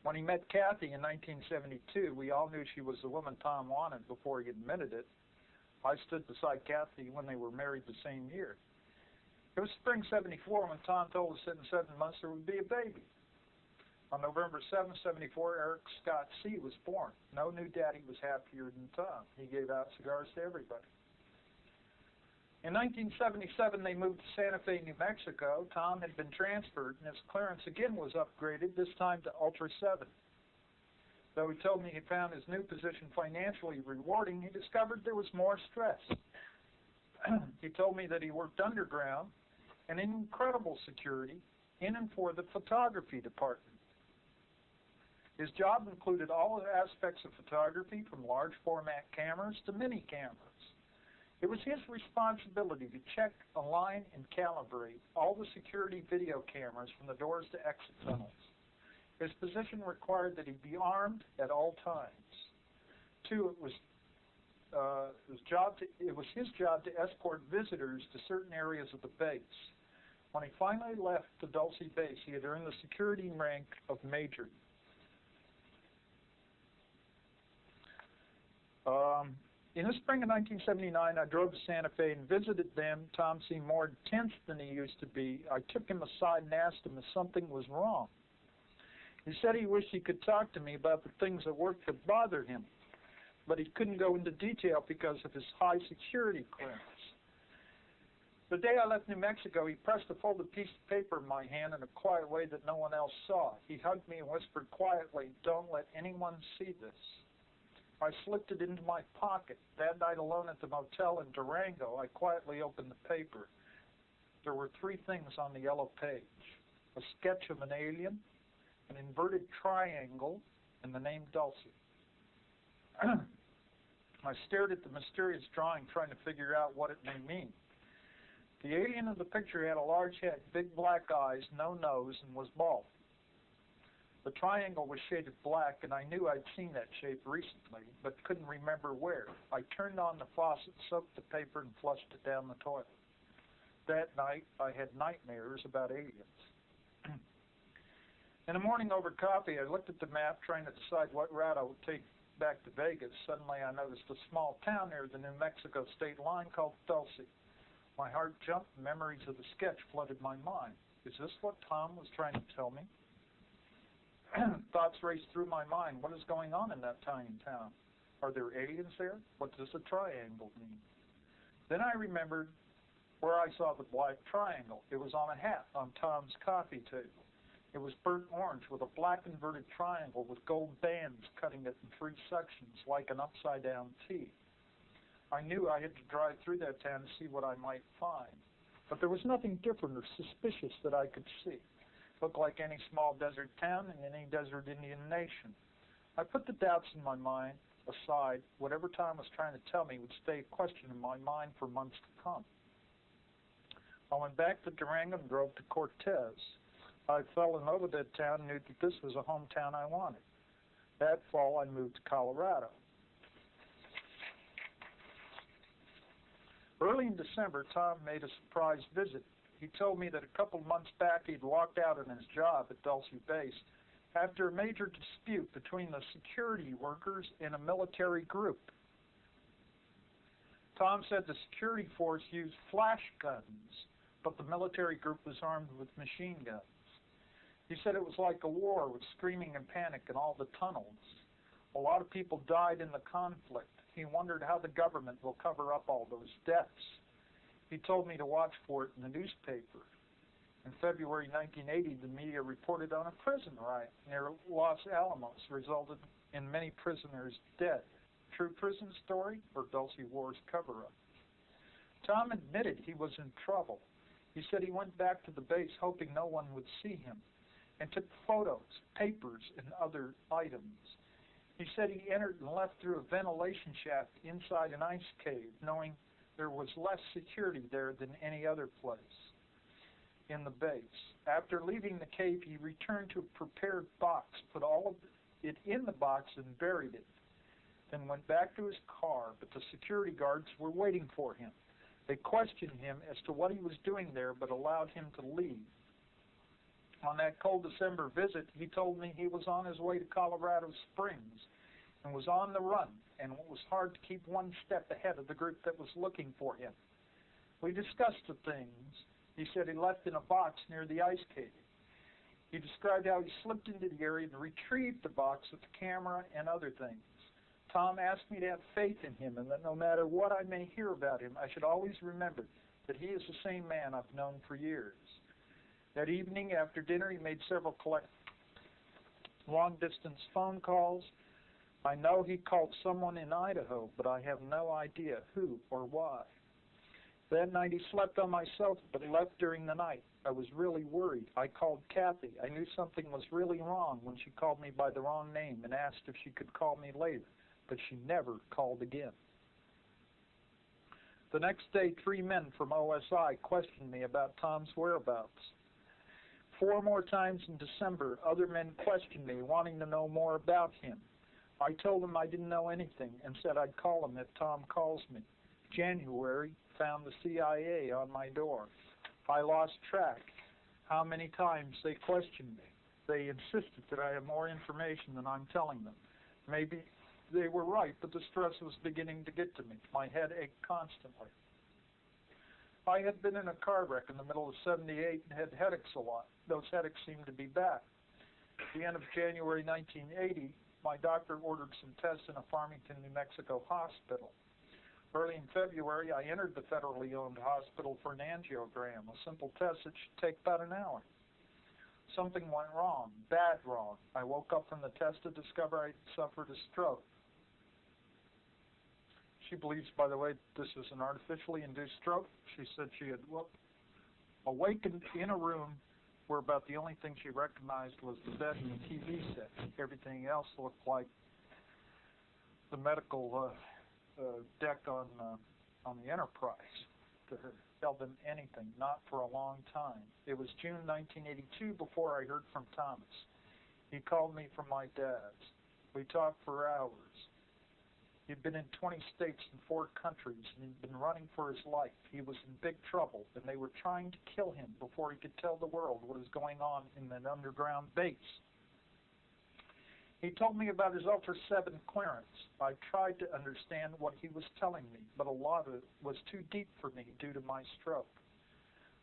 S1: When he met Kathy in 1972, we all knew she was the woman Tom wanted before he admitted it. I stood beside Kathy when they were married the same year. It was spring '74 when Tom told us that in 7 months there would be a baby. On November 7, '74, Eric Scott C. was born. No new daddy was happier than Tom. He gave out cigars to everybody. In 1977, they moved to Santa Fe, New Mexico. Tom had been transferred, and his clearance again was upgraded, this time to Ultra 7. Though he told me he found his new position financially rewarding, he discovered there was more stress. He told me that he worked underground and in incredible security in and for the photography department. His job included all aspects of photography, from large format cameras to mini cameras. It was his responsibility to check, align, and calibrate all the security video cameras from the doors to exit tunnels. His position required that he be armed at all times. 2, it was his job to escort visitors to certain areas of the base. When he finally left the Dulce base, he had earned the security rank of Major. In the spring of 1979, I drove to Santa Fe and visited them. Tom seemed more intense than he used to be. I took him aside and asked him if something was wrong. He said he wished he could talk to me about the things at work that bothered him, but he couldn't go into detail because of his high security clearance. The day I left New Mexico, he pressed a folded piece of paper in my hand in a quiet way that no one else saw. He hugged me and whispered quietly, "Don't let anyone see this." I slipped it into my pocket. That night alone at the motel in Durango, I quietly opened the paper. There were 3 things on the yellow page: a sketch of an alien, an inverted triangle, and the name Dulce. I stared at the mysterious drawing, trying to figure out what it may mean. The alien in the picture had a large head, big black eyes, no nose, and was bald. The triangle was shaded black, and I knew I'd seen that shape recently, but couldn't remember where. I turned on the faucet, soaked the paper, and flushed it down the toilet. That night, I had nightmares about aliens. In the morning over coffee, I looked at the map, trying to decide what route I would take back to Vegas. Suddenly, I noticed a small town near the New Mexico state line called Dulce. My heart jumped, and memories of the sketch flooded my mind. Is this what Tom was trying to tell me? Thoughts raced through my mind. What is going on in that tiny town? Are there aliens there? What does a triangle mean? Then I remembered where I saw the black triangle. It was on a hat on Tom's coffee table. It was burnt orange with a black inverted triangle with gold bands cutting it in 3 sections like an upside-down T. I knew I had to drive through that town to see what I might find, but there was nothing different or suspicious that I could see. It looked like any small desert town in any desert Indian nation. I put the doubts in my mind aside. Whatever Tom was trying to tell me would stay a question in my mind for months to come. I went back to Durango and drove to Cortez. I fell in love with that town and knew that this was a hometown I wanted. That fall, I moved to Colorado. Early in December, Tom made a surprise visit. He told me that a couple months back he'd walked out on his job at Dulce Base after a major dispute between the security workers and a military group. Tom said the security force used flash guns, but the military group was armed with machine guns. He said it was like a war with screaming and panic in all the tunnels. A lot of people died in the conflict. He wondered how the government will cover up all those deaths. He told me to watch for it in the newspaper. In February 1980, the media reported on a prison riot near Los Alamos, resulted in many prisoners dead. True prison story or Dulce War's cover-up? Tom admitted he was in trouble. He said he went back to the base hoping no one would see him and took photos, papers, and other items. He said he entered and left through a ventilation shaft inside an ice cave, knowing there was less security there than any other place in the base. After leaving the cave, he returned to a prepared box, put all of it in the box and buried it, then went back to his car, but the security guards were waiting for him. They questioned him as to what he was doing there, but allowed him to leave. On that cold December visit, he told me he was on his way to Colorado Springs and was on the run, and it was hard to keep one step ahead of the group that was looking for him. We discussed the things he said he left in a box near the ice cave. He described how he slipped into the area and retrieved the box with the camera and other things. Tom asked me to have faith in him and that no matter what I may hear about him, I should always remember that he is the same man I've known for years. That evening after dinner, he made several long-distance phone calls. I know he called someone in Idaho, but I have no idea who or why. That night he slept on my sofa, but left during the night. I was really worried. I called Kathy. I knew something was really wrong when she called me by the wrong name and asked if she could call me later, but she never called again. The next day, 3 men from OSI questioned me about Tom's whereabouts. 4 more times in December, other men questioned me, wanting to know more about him. I told them I didn't know anything and said I'd call him if Tom calls me. January found the CIA on my door. I lost track how many times they questioned me. They insisted that I have more information than I'm telling them. Maybe they were right, but the stress was beginning to get to me. My head ached constantly. I had been in a car wreck in the middle of '78 and had headaches a lot. Those headaches seemed to be back. At the end of January 1980, my doctor ordered some tests in a Farmington, New Mexico hospital. Early in February, I entered the federally owned hospital for an angiogram, a simple test that should take about an hour. Something went wrong, bad wrong. I woke up from the test to discover I suffered a stroke. She believes, by the way, this is an artificially induced stroke. She said she had awakened in a room where about the only thing she recognized was the bed and the TV set. Everything else looked like the medical deck on the Enterprise. To her, tell them anything, not for a long time. It was June 1982 before I heard from Thomas. He called me from my dad's. We talked for hours. He'd been in 20 states and 4 countries, and he'd been running for his life. He was in big trouble, and they were trying to kill him before he could tell the world what was going on in that underground base. He told me about his Ultra 7 clearance. I tried to understand what he was telling me, but a lot of it was too deep for me due to my stroke.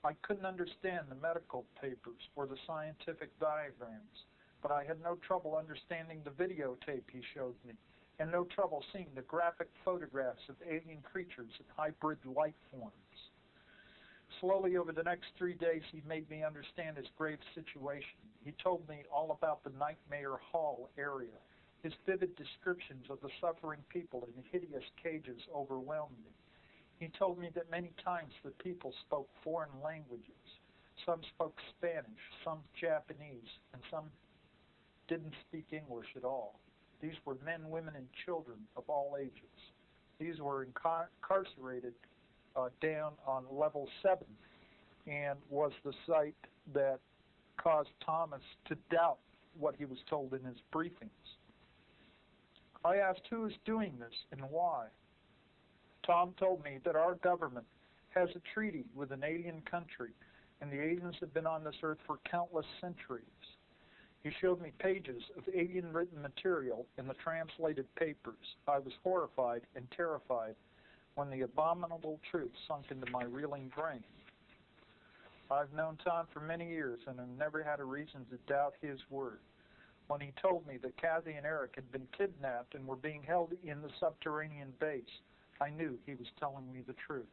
S1: I couldn't understand the medical papers or the scientific diagrams, but I had no trouble understanding the videotape he showed me, and no trouble seeing the graphic photographs of alien creatures and hybrid life forms. Slowly over the next 3 days, he made me understand his grave situation. He told me all about the Nightmare Hall area. His vivid descriptions of the suffering people in hideous cages overwhelmed me. He told me that many times the people spoke foreign languages. Some spoke Spanish, some Japanese, and some didn't speak English at all. These were men, women, and children of all ages. These were incarcerated down on level 7, and was the site that caused Thomas to doubt what he was told in his briefings. I asked who is doing this and why. Tom told me that our government has a treaty with an alien country, and the aliens have been on this earth for countless centuries. He showed me pages of alien-written material in the translated papers. I was horrified and terrified when the abominable truth sunk into my reeling brain. I've known Tom for many years and have never had a reason to doubt his word. When he told me that Kathy and Eric had been kidnapped and were being held in the subterranean base, I knew he was telling me the truth.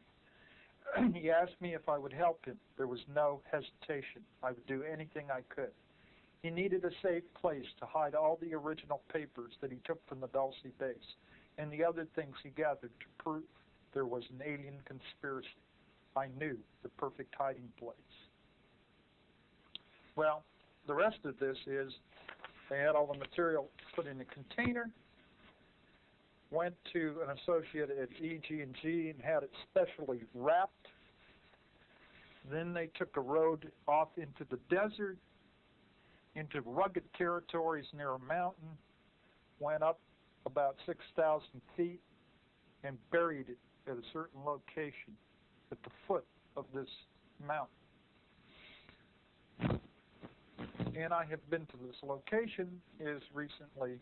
S1: He asked me if I would help him. There was no hesitation. I would do anything I could. He needed a safe place to hide all the original papers that he took from the Dulce base and the other things he gathered to prove there was an alien conspiracy. I knew the perfect hiding place. Well, the rest of this is they had all the material put in a container, went to an associate at EG&G and had it specially wrapped. Then they took a road off into the desert, into rugged territories near a mountain, went up about 6,000 feet, and buried it at a certain location at the foot of this mountain. And I have been to this location as recently,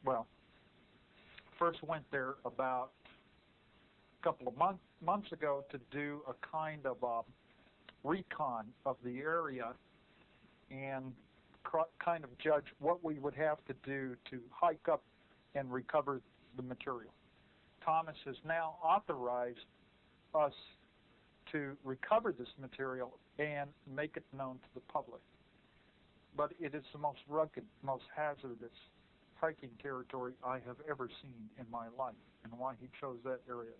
S1: well, first went there about a couple of months ago to do a kind of recon of the area and kind of judge what we would have to do to hike up and recover the material. Thomas has now authorized us to recover this material and make it known to the public. But it is the most rugged, most hazardous hiking territory I have ever seen in my life. And why he chose that area,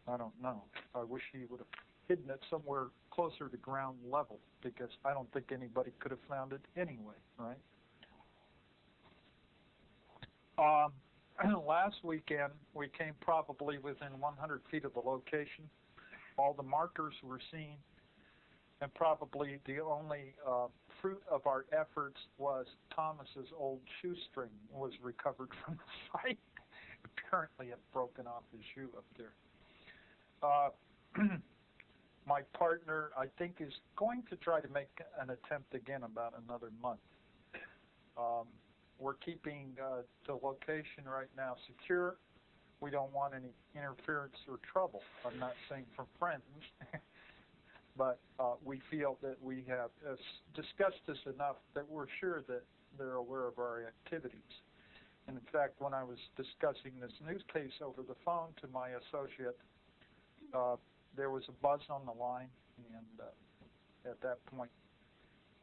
S1: I don't know. I wish he would have hidden it somewhere closer to ground level, because I don't think anybody could have found it anyway, right? Last weekend, we came probably within 100 feet of the location. All the markers were seen, and probably the only fruit of our efforts was Thomas's old shoestring was recovered from the site. Apparently, it broken off his shoe up there. My partner, I think, is going to try to make an attempt again about another month. We're keeping the location right now secure. We don't want any interference or trouble. I'm not saying from friends, but we feel that we have discussed this enough that we're sure that they're aware of our activities. And in fact, when I was discussing this news case over the phone to my associate, there was a buzz on the line, and at that point,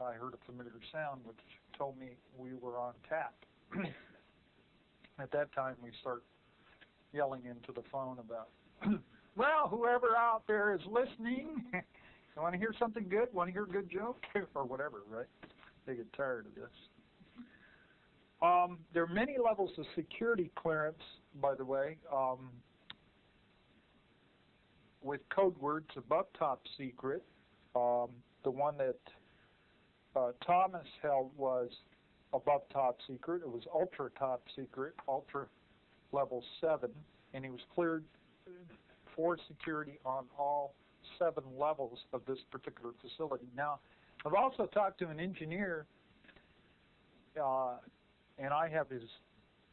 S1: I heard a familiar sound which told me we were on tap. At that time, we start yelling into the phone about, well, whoever out there is listening, you want to hear something good? Want to hear a good joke? Or whatever, right? They get tired of this. There are many levels of security clearance, by the way, with code words above top secret. The one that Thomas held was above top secret. It was ultra top secret, ultra level 7, and he was cleared for security on all 7 levels of this particular facility. Now, I've also talked to an engineer, and I have his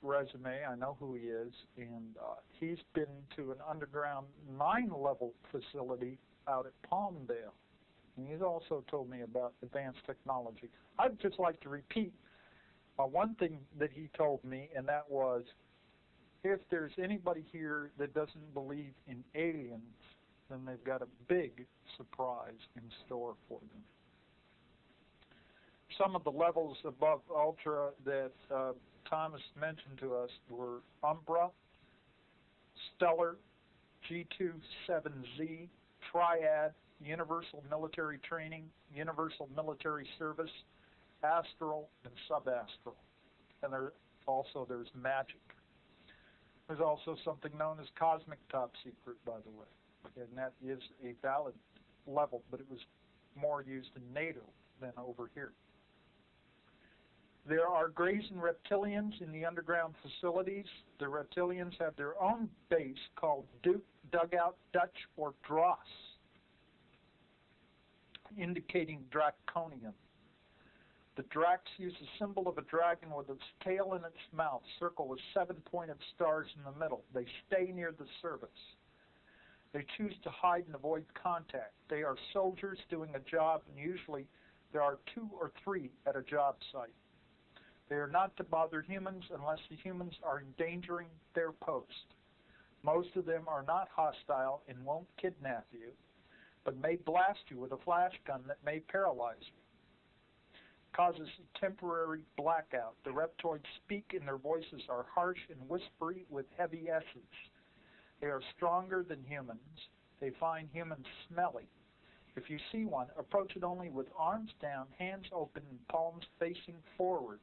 S1: resume. I know who he is, and he's been to an underground 9-level facility out at Palmdale. And he's also told me about advanced technology. I'd just like to repeat one thing that he told me, and that was, if there's anybody here that doesn't believe in aliens, then they've got a big surprise in store for them. some of the levels above ultra that Thomas mentioned to us were Umbra, Stellar, G27Z, Triad, Universal Military Training, Universal Military Service, Astral, and Subastral. And there's Magic. There's also something known as Cosmic Top Secret, by the way, and that is a valid level, but it was more used in NATO than over here. There are Greys and Reptilians in the underground facilities. The Reptilians have their own base called Duke, Dugout, Dutch, or Dross, indicating draconian. The Drax use a symbol of a dragon with its tail in its mouth, circled with 7-pointed stars in the middle. They stay near the service. They choose to hide and avoid contact. They are soldiers doing a job, and usually there are 2 or 3 at a job site. They are not to bother humans unless the humans are endangering their post. Most of them are not hostile and won't kidnap you, but may blast you with a flash gun that may paralyze you. Causes a temporary blackout. The reptoids speak and their voices are harsh and whispery with heavy S's. They are stronger than humans. They find humans smelly. If you see one, approach it only with arms down, hands open, and palms facing forward.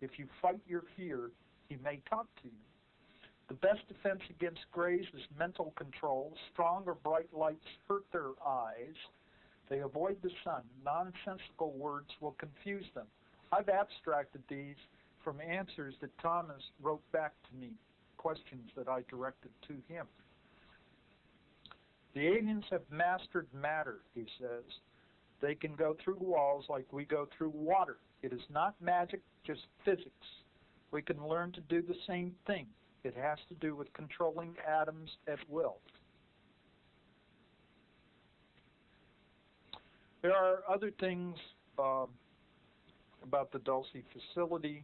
S1: If you fight your fear, he may talk to you. The best defense against Greys is mental control. Strong or bright lights hurt their eyes. They avoid the sun. Nonsensical words will confuse them. I've abstracted these from answers that Thomas wrote back to me, questions that I directed to him. The aliens have mastered matter, he says. They can go through walls like we go through water. It is not magic, just physics. We can learn to do the same thing. It has to do with controlling atoms at will. There are other things about the Dulce facility,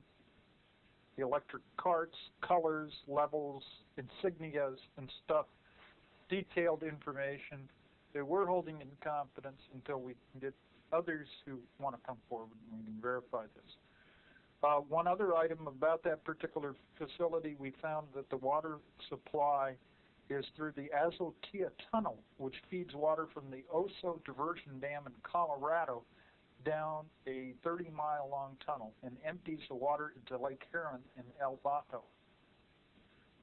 S1: the electric carts, colors, levels, insignias, and stuff, detailed information that we're holding in confidence until we can get others who want to come forward and we can verify this. One other item about that particular facility, we found that the water supply is through the Azotea Tunnel, which feeds water from the Oso Diversion Dam in Colorado down a 30-mile-long tunnel and empties the water into Lake Huron in El Bato.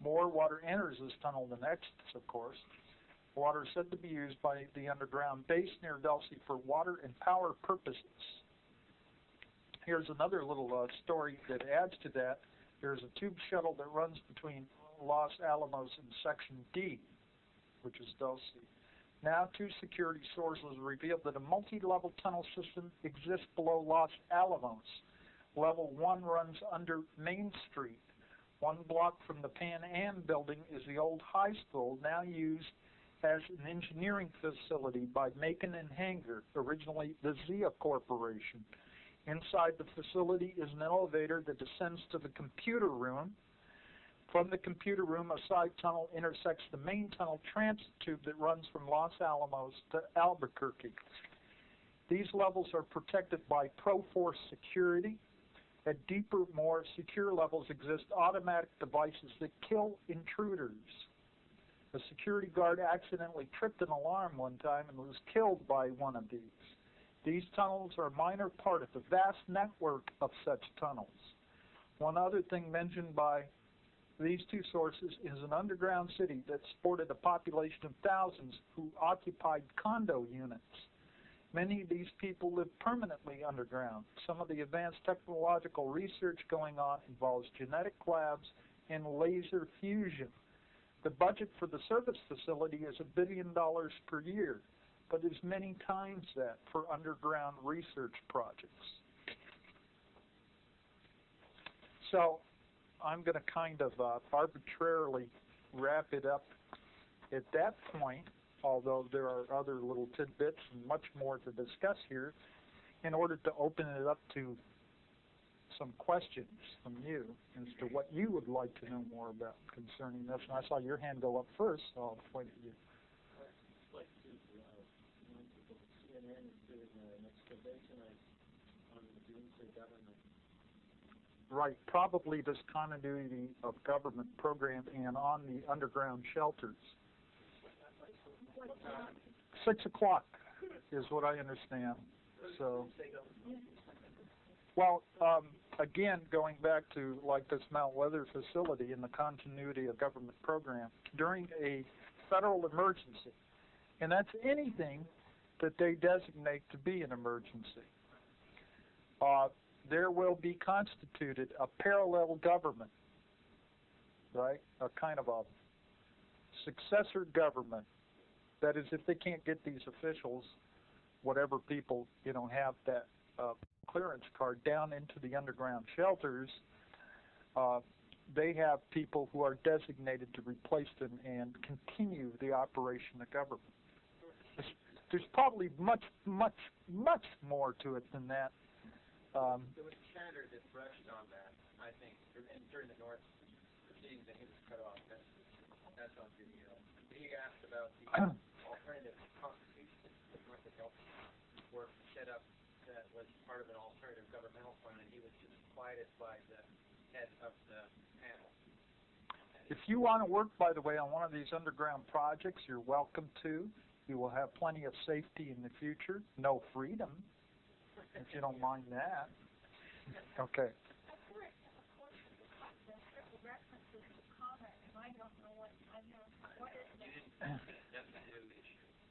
S1: More water enters this tunnel than exits, of course. Water is said to be used by the underground base near Dulce for water and power purposes. Here's another little story that adds to that. There's a tube shuttle that runs between Los Alamos and Section D, which is Dulce. Now, 2 security sources revealed that a multi-level tunnel system exists below Los Alamos. Level 1 runs under Main Street. 1 block from the Pan Am building is the old high school, now used as an engineering facility by Macon and Hanger, originally the Zia Corporation. Inside the facility is an elevator that descends to the computer room. From the computer room, a side tunnel intersects the main tunnel transit tube that runs from Los Alamos to Albuquerque. These levels are protected by Pro-Force security. At deeper, more secure levels exist automatic devices that kill intruders. A security guard accidentally tripped an alarm one time and was killed by one of these. These tunnels are a minor part of the vast network of such tunnels. One other thing mentioned by these 2 sources is an underground city that sported a population of thousands who occupied condo units. Many of these people live permanently underground. Some of the advanced technological research going on involves genetic labs and laser fusion. The budget for the service facility is $1 billion per year, but is many times that for underground research projects. So I'm going to kind of arbitrarily wrap it up at that point, although there are other little tidbits and much more to discuss here, in order to open it up to some questions from you as to what you would like to know more about concerning this. And I saw your hand go up first, so I'll point at you.
S2: Like to CNN is doing an excavation on the
S1: Right, probably this continuity of government program and on the underground shelters. 6 o'clock is what I understand. So, well, again, going back to like this Mount Weather facility and the continuity of government program during a federal emergency, and that's anything that they designate to be an emergency. There will be constituted a parallel government, right? A kind of a successor government. That is, if they can't get these officials, whatever people, have that clearance card down into the underground shelters, they have people who are designated to replace them and continue the operation of government. There's probably much, much, much more to it than that.
S2: There was chatter that brushed on that, I think, during the North proceedings, and he was cut off. That's on video. He asked about the alternative constitution that North Dakota work set up that was part of an alternative governmental fund, and he was just quieted by the head of the panel.
S1: If you want to work, by the way, on one of these underground projects, you're welcome to. You will have plenty of safety in the future. No freedom, if you don't mind that. Okay.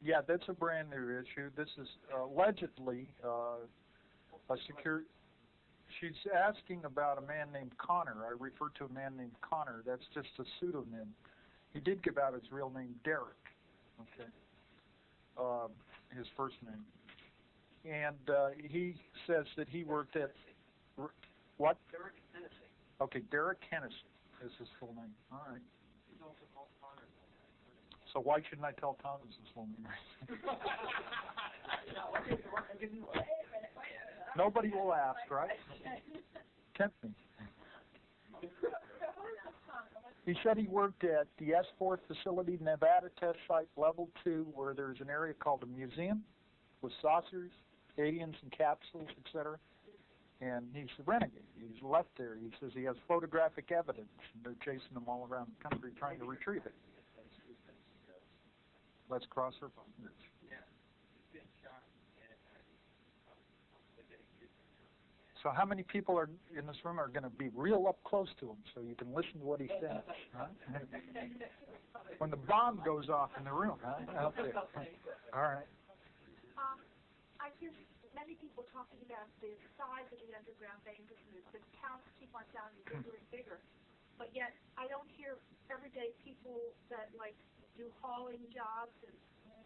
S1: Yeah, that's a brand new issue. This is allegedly a secure. She's asking about a man named Connor. I referred to a man named Connor. That's just a pseudonym. He did give out his real name, Derek. Okay. His first name. And he says that he worked at what?
S2: Derek Hennessy.
S1: Okay, Derek Hennessy is his full name. All right.
S2: He's also called Connor.
S1: So why shouldn't I tell Thomas his full name? Nobody will ask, right? Tempt me. He said he worked at the S4 facility, Nevada test site level 2, where there's an area called a museum with saucers, aliens and capsules, etc. And he's a renegade. He's left there. He says he has photographic evidence, and they're chasing him all around the country trying to retrieve it. Let's cross our fingers. So how many people are in this room are going to be real up close to him so you can listen to what he says? Huh? When the bomb goes off in the room, huh? Out there. All right.
S3: I hear many people talking about the size of the underground veins, and the counts keep on sounding bigger and bigger. But yet, I don't hear everyday people that do hauling jobs and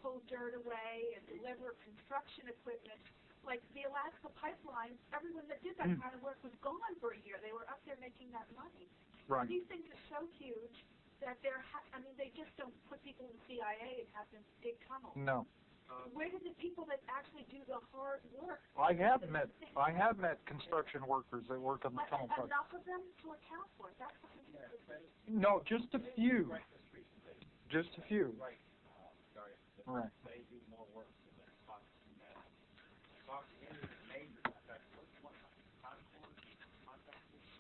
S3: pull dirt away and deliver construction equipment. Like the Alaska pipeline, everyone that did that kind of work was gone for a year. They were up there making that money.
S1: Right.
S3: These things are so huge that they just don't put people in the CIA and have them dig tunnels.
S1: No.
S3: Where did the people that actually do the hard work?
S1: I have met construction workers that work on the tunnel project.
S3: Enough of them to account for it. That's what
S1: No, just a few. Just a few.
S2: Right.
S1: Right.
S2: They do more work than that.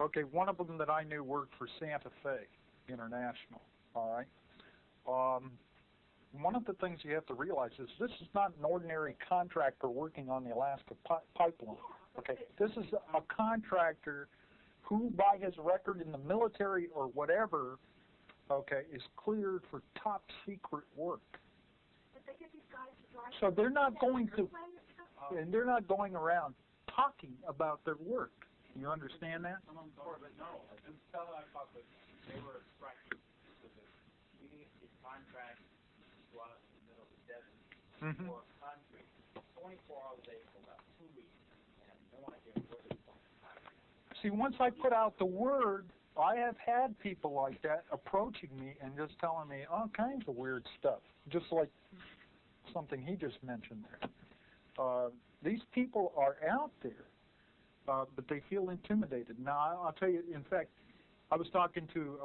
S1: Okay, one of them that I knew worked for Santa Fe International. All right. One of the things you have to realize is this is not an ordinary contractor working on the Alaska pipeline. Okay, this is a contractor who, by his record in the military or whatever, okay, is cleared for top secret work.
S3: But they get these guys to drive.
S1: So they're not going to, and they're not going around talking about their work. You understand that?
S2: But no, this fellow I talked with, they were striking with this. We need a contract to go out in the middle of the desert for concrete. 24 hours a day for about 2 weeks. I have no idea where they're going.
S1: See, once I put out the word, I have had people like that approaching me and just telling me all kinds of weird stuff, just like something he just mentioned there. These people are out there, but they feel intimidated. Now, I'll tell you, in fact, I was talking to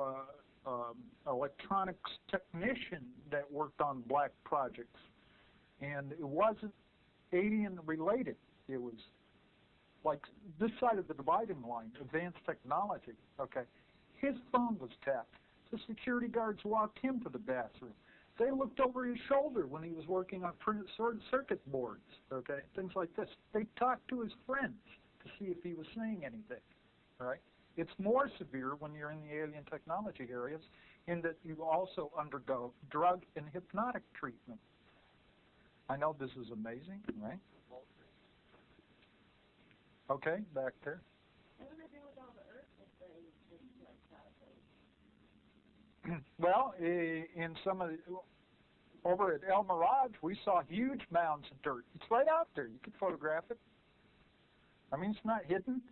S1: electronics technician that worked on black projects, and it wasn't alien related. It was like this side of the dividing line, advanced technology, okay, his phone was tapped. The security guards walked him to the bathroom. They looked over his shoulder when he was working on printed circuit boards, okay, things like this. They talked to his friends to see if he was saying anything, right? It's more severe when you're in the alien technology areas in that you also undergo drug and hypnotic treatment. I know this is amazing, right? Okay, back there.
S3: What do they do with all the earth if they like that?
S1: Well, in some of the, over at El Mirage, we saw huge mounds of dirt. It's right out there. You can photograph it. I mean, it's not hidden.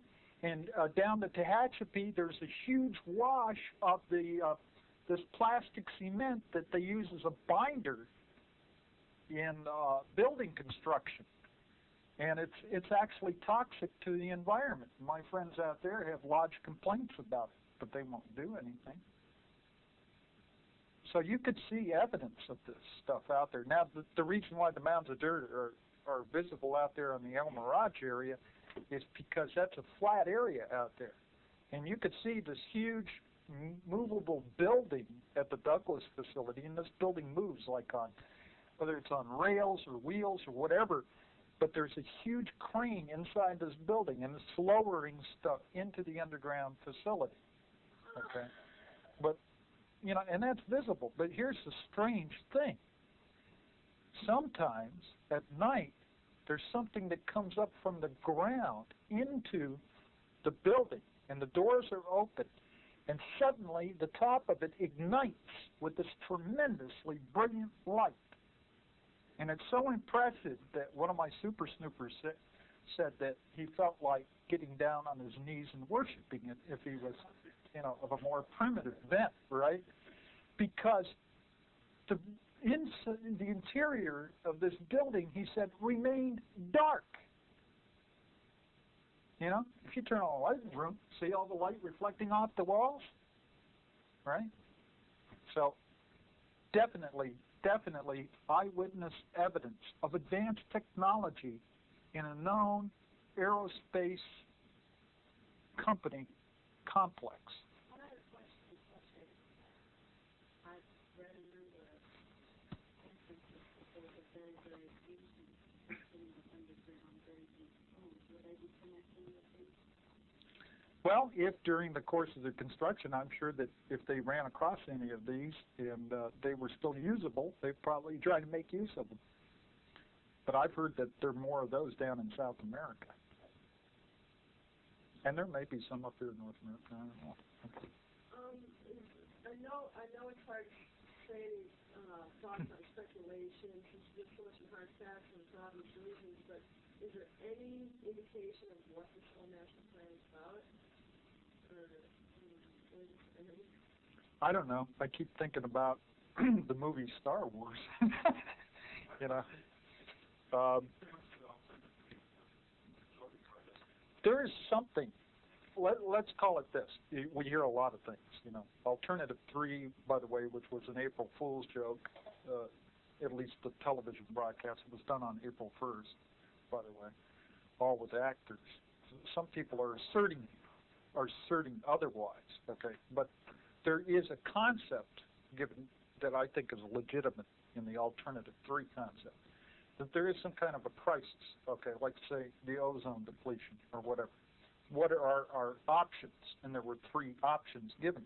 S1: And down the Tehachapi, there's a huge wash of the this plastic cement that they use as a binder in building construction. And it's actually toxic to the environment. My friends out there have lodged complaints about it, but they won't do anything. So you could see evidence of this stuff out there. Now, the reason why the mounds of dirt are visible out there on the El Mirage area is because that's a flat area out there. And you could see this huge movable building at the Douglas facility, and this building moves like on, whether it's on rails or wheels or whatever, but there's a huge crane inside this building, and it's lowering stuff into the underground facility. Okay? But, you know, and that's visible. But here's the strange thing. Sometimes at night, there's something that comes up from the ground into the building, and the doors are open, and suddenly the top of it ignites with this tremendously brilliant light. And it's so impressive that one of my super snoopers said that he felt like getting down on his knees and worshiping it if he was, you know, of a more primitive bent, right? Because the interior of this building, he said, remained dark. You know, if you turn on the light in the room, see all the light reflecting off the walls, right? So definitely eyewitness evidence of advanced technology in a known aerospace company complex.
S3: Another question. I've read a number of instances that there's a very, very deep in the underground, very deep homes. Will they be connecting with these?
S1: Well, if during the course of the construction, I'm sure that if they ran across any of these and they were still usable, they'd probably try to make use of them. But I've heard that there are more of those down in South America. And there may be some up here in North America. I don't know. Okay.
S4: I know it's hard to say thoughts on speculation since there's so much hard facts and obvious reasons, but is there any indication of what the Shoal National Plan is about?
S1: I don't know. I keep thinking about the movie Star Wars. You know, there is something. Let's call it this. We hear a lot of things. You know, Alternative 3, by the way, which was an April Fool's joke. At least the television broadcast. It was done on April 1st, by the way, all with actors. Some people are asserting otherwise, okay? But there is a concept given that I think is legitimate in the Alternative 3 concept, that there is some kind of a crisis, okay, like say the ozone depletion or whatever. What are our options? And there were 3 options given.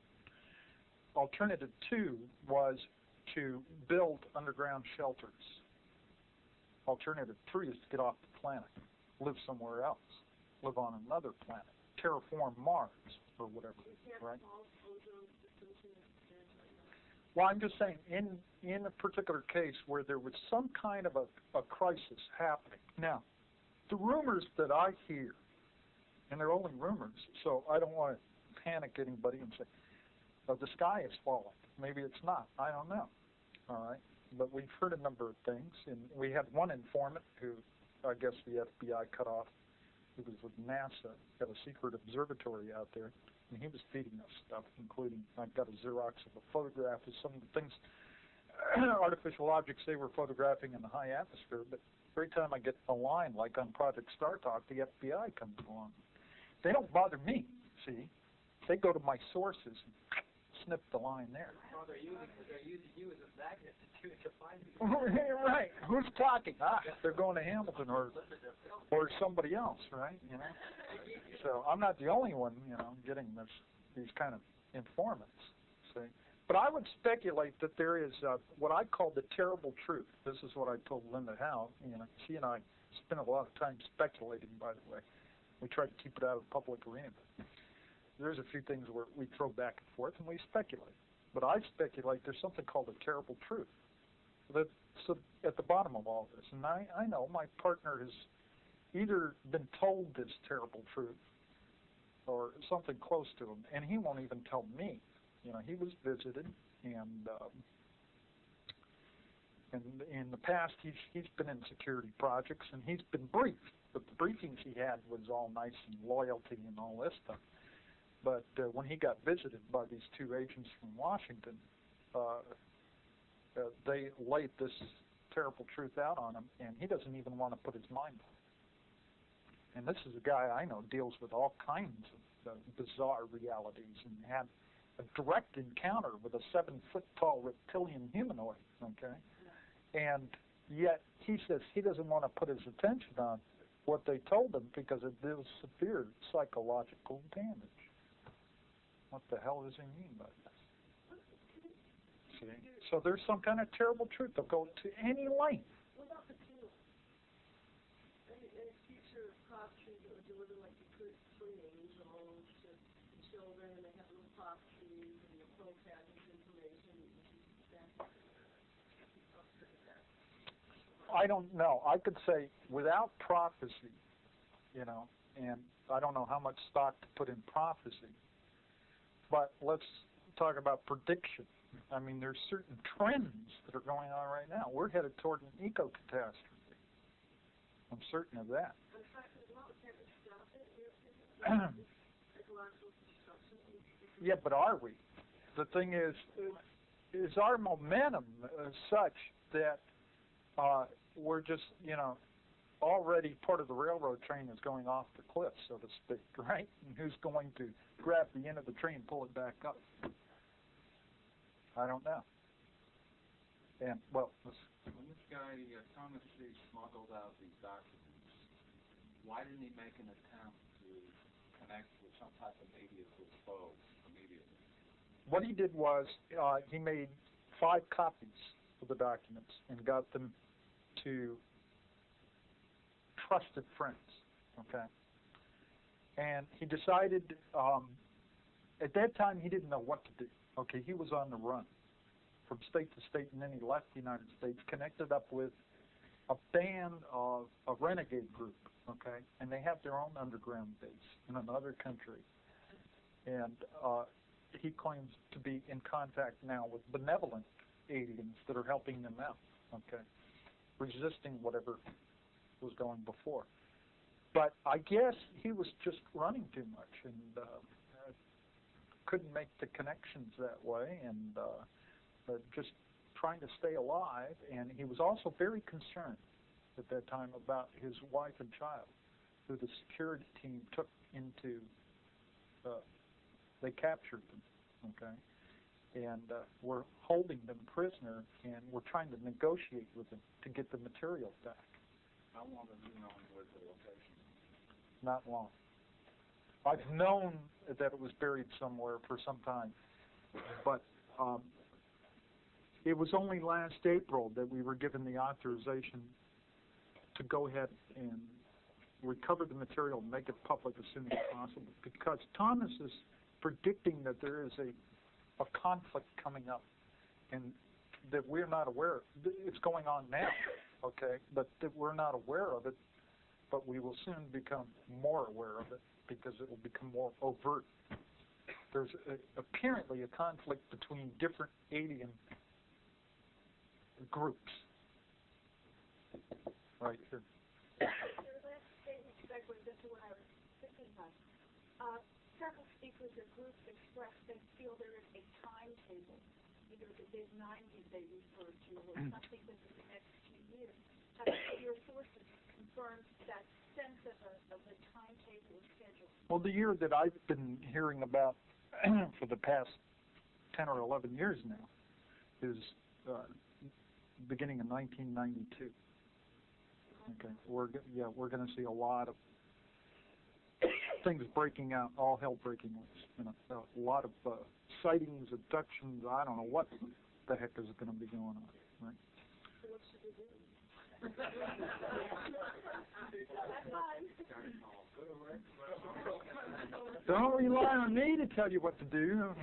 S1: Alternative 2 was to build underground shelters. Alternative 3 is to get off the planet, live somewhere else, live on another planet, terraform Mars or whatever, right? Well, I'm just saying, in a particular case where there was some kind of a crisis happening. Now, the rumors that I hear, and they're only rumors, so I don't want to panic anybody and say, oh, the sky is falling. Maybe it's not. I don't know. All right? But we've heard a number of things, and we had one informant who I guess the FBI cut off. He was with NASA, had a secret observatory out there, and he was feeding us stuff, including, I've got a Xerox of a photograph of some of the things, artificial objects they were photographing in the high atmosphere, but Every time I get a line, like on Project Star Talk, the FBI comes along. They don't bother me, see? They go to my sources and snip the line there.
S2: Oh, they're using you as a magnet to find people.
S1: Right. Who's talking? They're going to Hamilton or somebody else, right? You know. So I'm not the only one, you know, getting these kind of informants. See. But I would speculate that there is what I call the terrible truth. This is what I told Linda Howe. You know, she and I spent a lot of time speculating, by the way. We try to keep it out of the public arena. But there's a few things where we throw back and forth and we speculate. But I speculate there's something called a terrible truth that's at the bottom of all this. And I know my partner has either been told this terrible truth or something close to him, and he won't even tell me. You know, he was visited, and in the past he's been in security projects, and he's been briefed. But the briefings he had was all nice and loyalty and all this stuff. But when he got visited by these two agents from Washington, they laid this terrible truth out on him, and he doesn't even want to put his mind on it. And this is a guy I know deals with all kinds of bizarre realities and had a direct encounter with a 7-foot-tall reptilian humanoid, okay? And yet he says he doesn't want to put his attention on what they told him because it deals severe psychological damage. What the hell does he mean by that? See? So there's some kind of terrible truth. They'll go to any length.
S4: What about the two? Any future prophecies that were delivered like the free angels to the children, and they have little prophecies, and the Pope has this information,
S1: I don't know. I could say without prophecy, you know, and I don't know how much stock to put in prophecy, but let's talk about prediction. I mean, there's certain trends that are going on right now. We're headed toward an eco-catastrophe. I'm certain of that. Yeah, but are we? The thing is our momentum such that we're just, you know, already part of the railroad train is going off the cliff, so to speak, right? And who's going to grab the end of the train and pull it back up? I don't know. And, well,
S5: when this guy, Thomas C., smuggled out these documents, why didn't he make an attempt to connect with some type of media to expose immediately?
S1: What he did was he made 5 copies of the documents and got them to trusted friends, okay? And he decided, at that time he didn't know what to do, okay? He was on the run from state to state, and then he left the United States, connected up with a band of a renegade group, okay? And they have their own underground base in another country. And he claims to be in contact now with benevolent aliens that are helping them out, okay? Resisting whatever was going before. But I guess he was just running too much and couldn't make the connections that way, and just trying to stay alive. And he was also very concerned at that time about his wife and child, who the security team took into, they captured them, okay? And we're holding them prisoner, and we're trying to negotiate with them to get the material back.
S5: How long have you known where the location?
S1: Not long. I've known that it was buried somewhere for some time, but it was only last April that we were given the authorization to go ahead and recover the material and make it public as soon as possible, because Thomas is predicting that there is a conflict coming up, and that we're not aware of. It's going on now, okay, but that we're not aware of it, but we will soon become more aware of it because it will become more overt. There's apparently a conflict between different alien groups right here.
S3: Your last statement segues into what I was thinking of. Several speakers or groups express they feel there is a timetable, either the big 90s they refer to or something within the next few years. have your sources confirmed that sense of a timetable or schedule?
S1: Well, the year that I've been hearing about for the past 10 or 11 years now is beginning in 1992. Okay, we're going to see a lot of things breaking out, all hell breaking loose. You know, a lot of sightings, abductions. I don't know what the heck is going to be going on. Right?
S4: So what should we do?
S1: Don't rely on me to tell you what to do.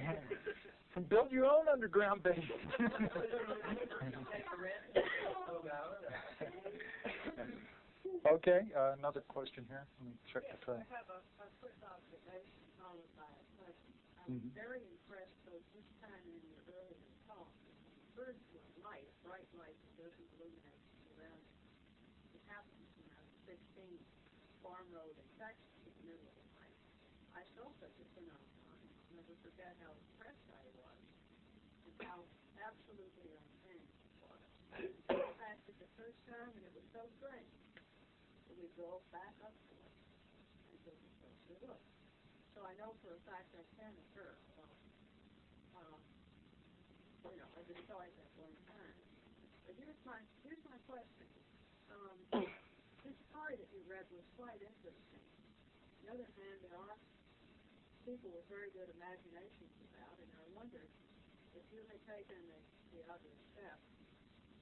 S1: Build your own underground base. Okay, another question here. Let me check the time.
S4: I have a quick observation followed by a question. I'm very impressed with this time in your earlier talk. Birds with light, bright light that doesn't illuminate around it. It happens when I was 16, Farm Road, in Texas, in the middle of the night. I saw such a phenomenon. I'll never forget how impressed I was and how absolutely unhinged it was. I passed it the first time and it was so great. So we drove back up to it and took a closer look. So I know for a fact that can occur. I just saw it at one time. But here's my question. This story that you read was quite interesting. On the other hand, there are people with very good imaginations about, and I wonder if you had taken the other step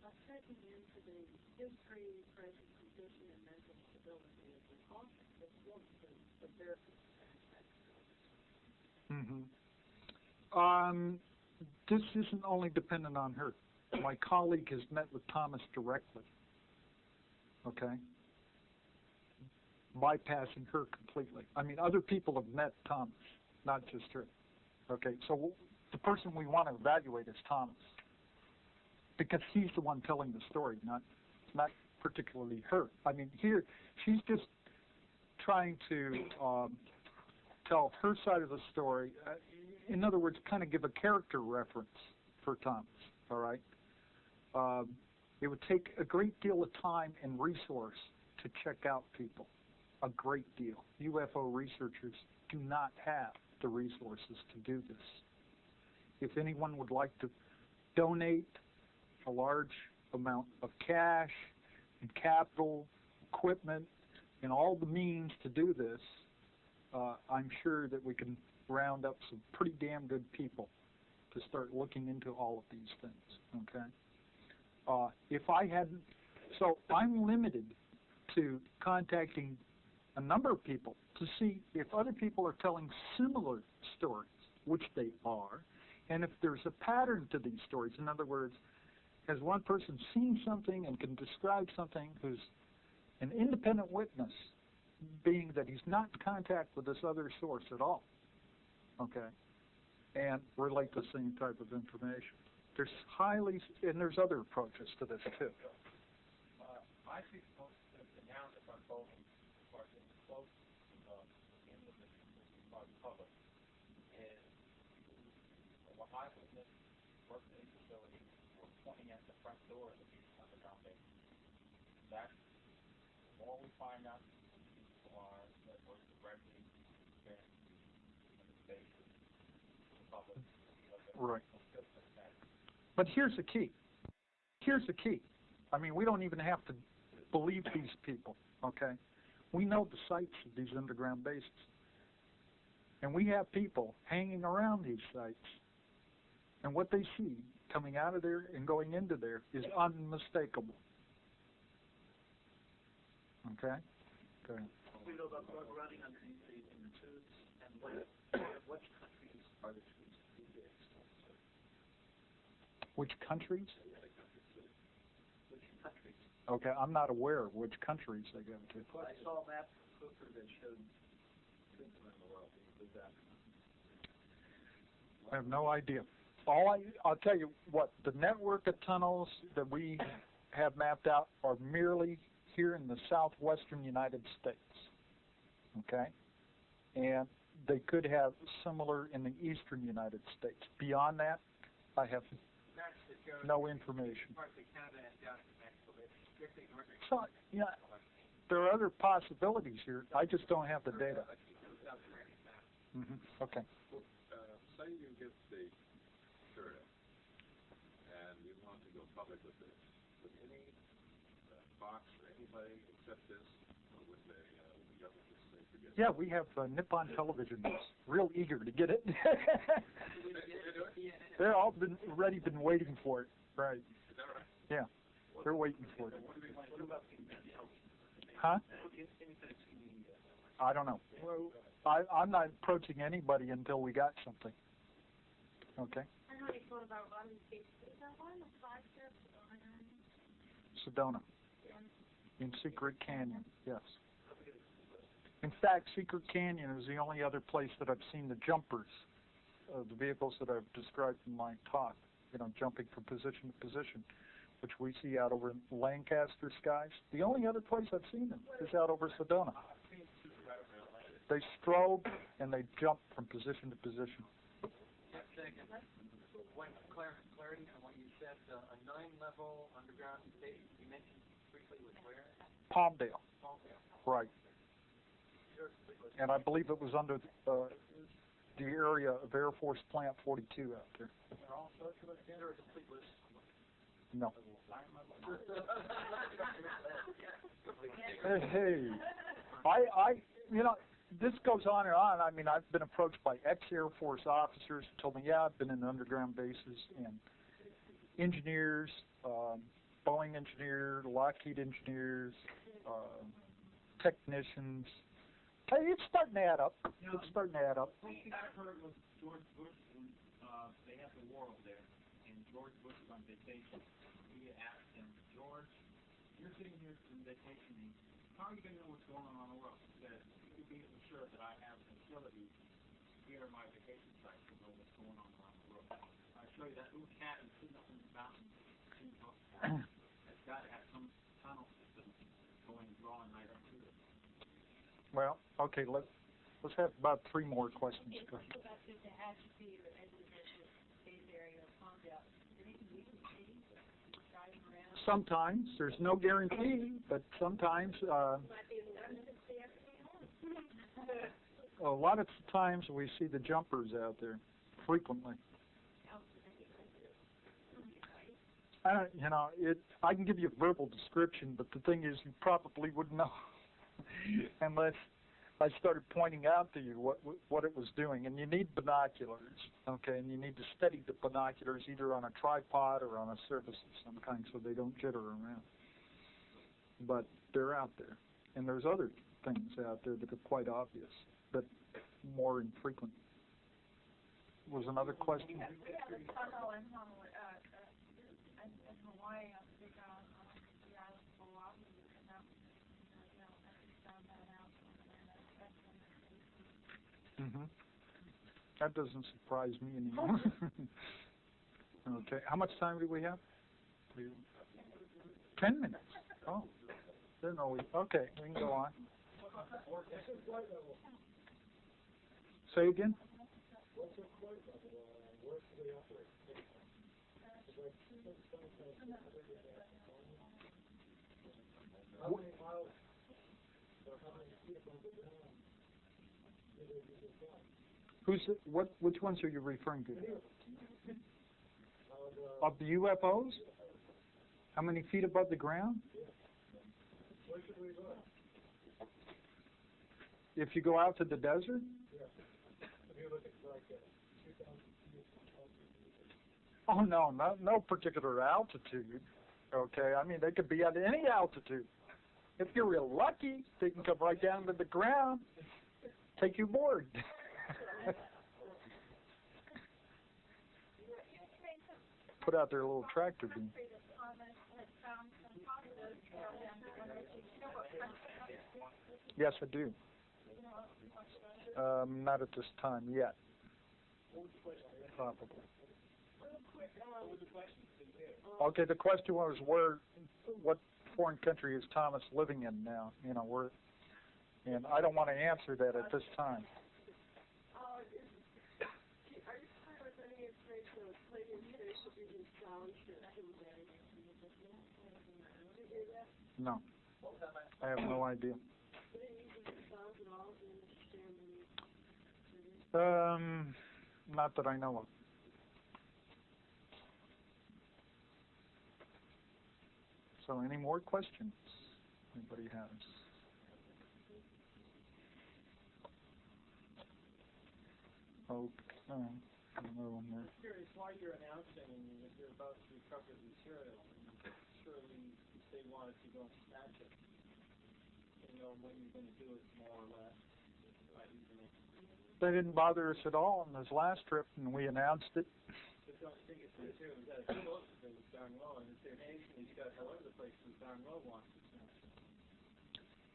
S4: of taking into the history, present condition, and mental stability of the author, this woman, the therapist.
S1: This isn't only dependent on her. My colleague has met with Thomas directly. Okay? Bypassing her completely. I mean, other people have met Thomas, not just her. Okay? So the person we want to evaluate is Thomas. Because he's the one telling the story, not particularly her. I mean, here, she's just trying to tell her side of the story. In other words, kind of give a character reference for Thomas, all right? It would take a great deal of time and resource to check out people, a great deal. UFO researchers do not have the resources to do this. If anyone would like to donate a large amount of cash and capital, equipment, and all the means to do this, I'm sure that we can round up some pretty damn good people to start looking into all of these things, okay? If I hadn't, so I'm limited to contacting a number of people to see if other people are telling similar stories, which they are, and if there's a pattern to these stories. In other words, has one person seen something and can describe something who's an independent witness, being that he's not in contact with this other source at all, okay, and relate the same type of information. There's there's other approaches to this too.
S5: I see the narrative unfolding as far as it's close in the public is what I witnessed working in facilities were pointing at the front door of these underground bases. That's all we find out people are that work directly in the bases, the public.
S1: Right. But here's the key. Here's the key. I mean, we don't even have to believe these people, okay? We know the sites of these underground bases. And we have people hanging around these sites. And what they see coming out of there and going into there is unmistakable. Okay? Go ahead.
S2: We know about blood running underneath in the tubes, and which countries are the tubes exposed?
S1: Which countries?
S2: Which countries?
S1: Okay, I'm not aware of which countries they go to.
S2: I saw a map from Cooper that showed tubes around the world. Include that.
S1: I have no idea. I'll tell you what, the network of tunnels that we have mapped out are merely here in the southwestern United States. Okay? And they could have similar in the eastern United States. Beyond that, I have no information.
S2: Parts of Canada and down to Mexico.
S5: strictly North American.
S1: So, yeah, there are other possibilities here. I just don't have the data. Okay.
S6: Say you get the material and you want to go public with this. Would any Fox or anybody accept this, or would they, the government just say forget it?
S1: Yeah, we have Nippon Television is real eager to get it. They're all been waiting for it. Right.
S6: Is that right?
S1: Yeah, they're waiting for it. Huh? I don't know. I'm not approaching anybody until we got something. Okay.
S3: I know you thought about running cases. Is that one of the flagship?
S1: Sedona. In Secret Canyon, yes. In fact, Secret Canyon is the only other place that I've seen the jumpers, the vehicles that I've described in my talk, jumping from position to position, which we see out over Lancaster skies. The only other place I've seen them is out over Sedona. They strobe and they jump from position to position.
S2: One clarity on what you said, a 9-level underground station you mentioned briefly was where?
S1: Palmdale.
S2: Palmdale.
S1: Right. And I believe it was under the area of Air Force Plant 42 out there.
S5: They're all circular or complete list?
S1: No. Hey, this goes on and on. I mean, I've been approached by ex-Air Force officers who told me, yeah, I've been in underground bases, and engineers, Boeing engineers, Lockheed engineers, technicians. Hey, it's starting to add up. It's starting to add up.
S5: One thing I've heard was George Bush, when they had the war over there, and George Bush was on vacation. He asked him, George, you're sitting here on vacation, how are you going to know what's going on the world? He said, you can be sure that I have facilities here at my vacation site to know what's going on around the world. I'll show you that little cabin sitting up in the mountain. It's got to have some tunnel system going, drawing right up to it.
S1: Well, okay, let's have about 3 more questions. Go ahead.
S4: About the atrophy or residential space area of Palmdale, is there anything we can see driving around?
S1: Sometimes. There's no guarantee, but sometimes. A lot of times we see the jumpers out there, frequently. I can give you a verbal description, but the thing is, you probably wouldn't know unless I started pointing out to you what it was doing. And you need binoculars, okay? And you need to steady the binoculars either on a tripod or on a surface of some kind so they don't jitter around. But they're out there. And there's other things out there that are quite obvious, but more infrequent. Was another question?
S3: We have a tunnel in Hawaii, on the big island, the island of Oahu, and that found that out.
S1: That doesn't surprise me anymore. Okay, how much time do we have? 10 minutes. Oh, didn't know we. Okay, we can go on. Say again. Which ones are you referring to? Of the UFOs? How many feet above the ground? If you go out to the desert? Oh, no particular altitude. Okay, I mean, they could be at any altitude. If you're real lucky, they can come right down to the ground, take you aboard. Put out their little tractor beam. Yes, I do. Not at this time yet. Probably. Okay, the question was what foreign country is Thomas living in now? And I don't want to answer that at this time.
S4: hear that?
S1: No,
S2: What was that last?
S1: I have no idea.
S4: We didn't use the sounds at all in the ceremony.
S1: Not that I know of. So, any more questions anybody has? Okay. Another one there.
S5: I'm curious why you're announcing that you're about to recover the material. And surely, if they wanted to go and snatch it, they know when you're going to do it, more or less.
S1: They didn't bother us at all on this last trip, and we announced it.
S5: But don't you think it's material? You got to go to them darn well, and if they're nation, you got to go other places darn well wants to snatch it.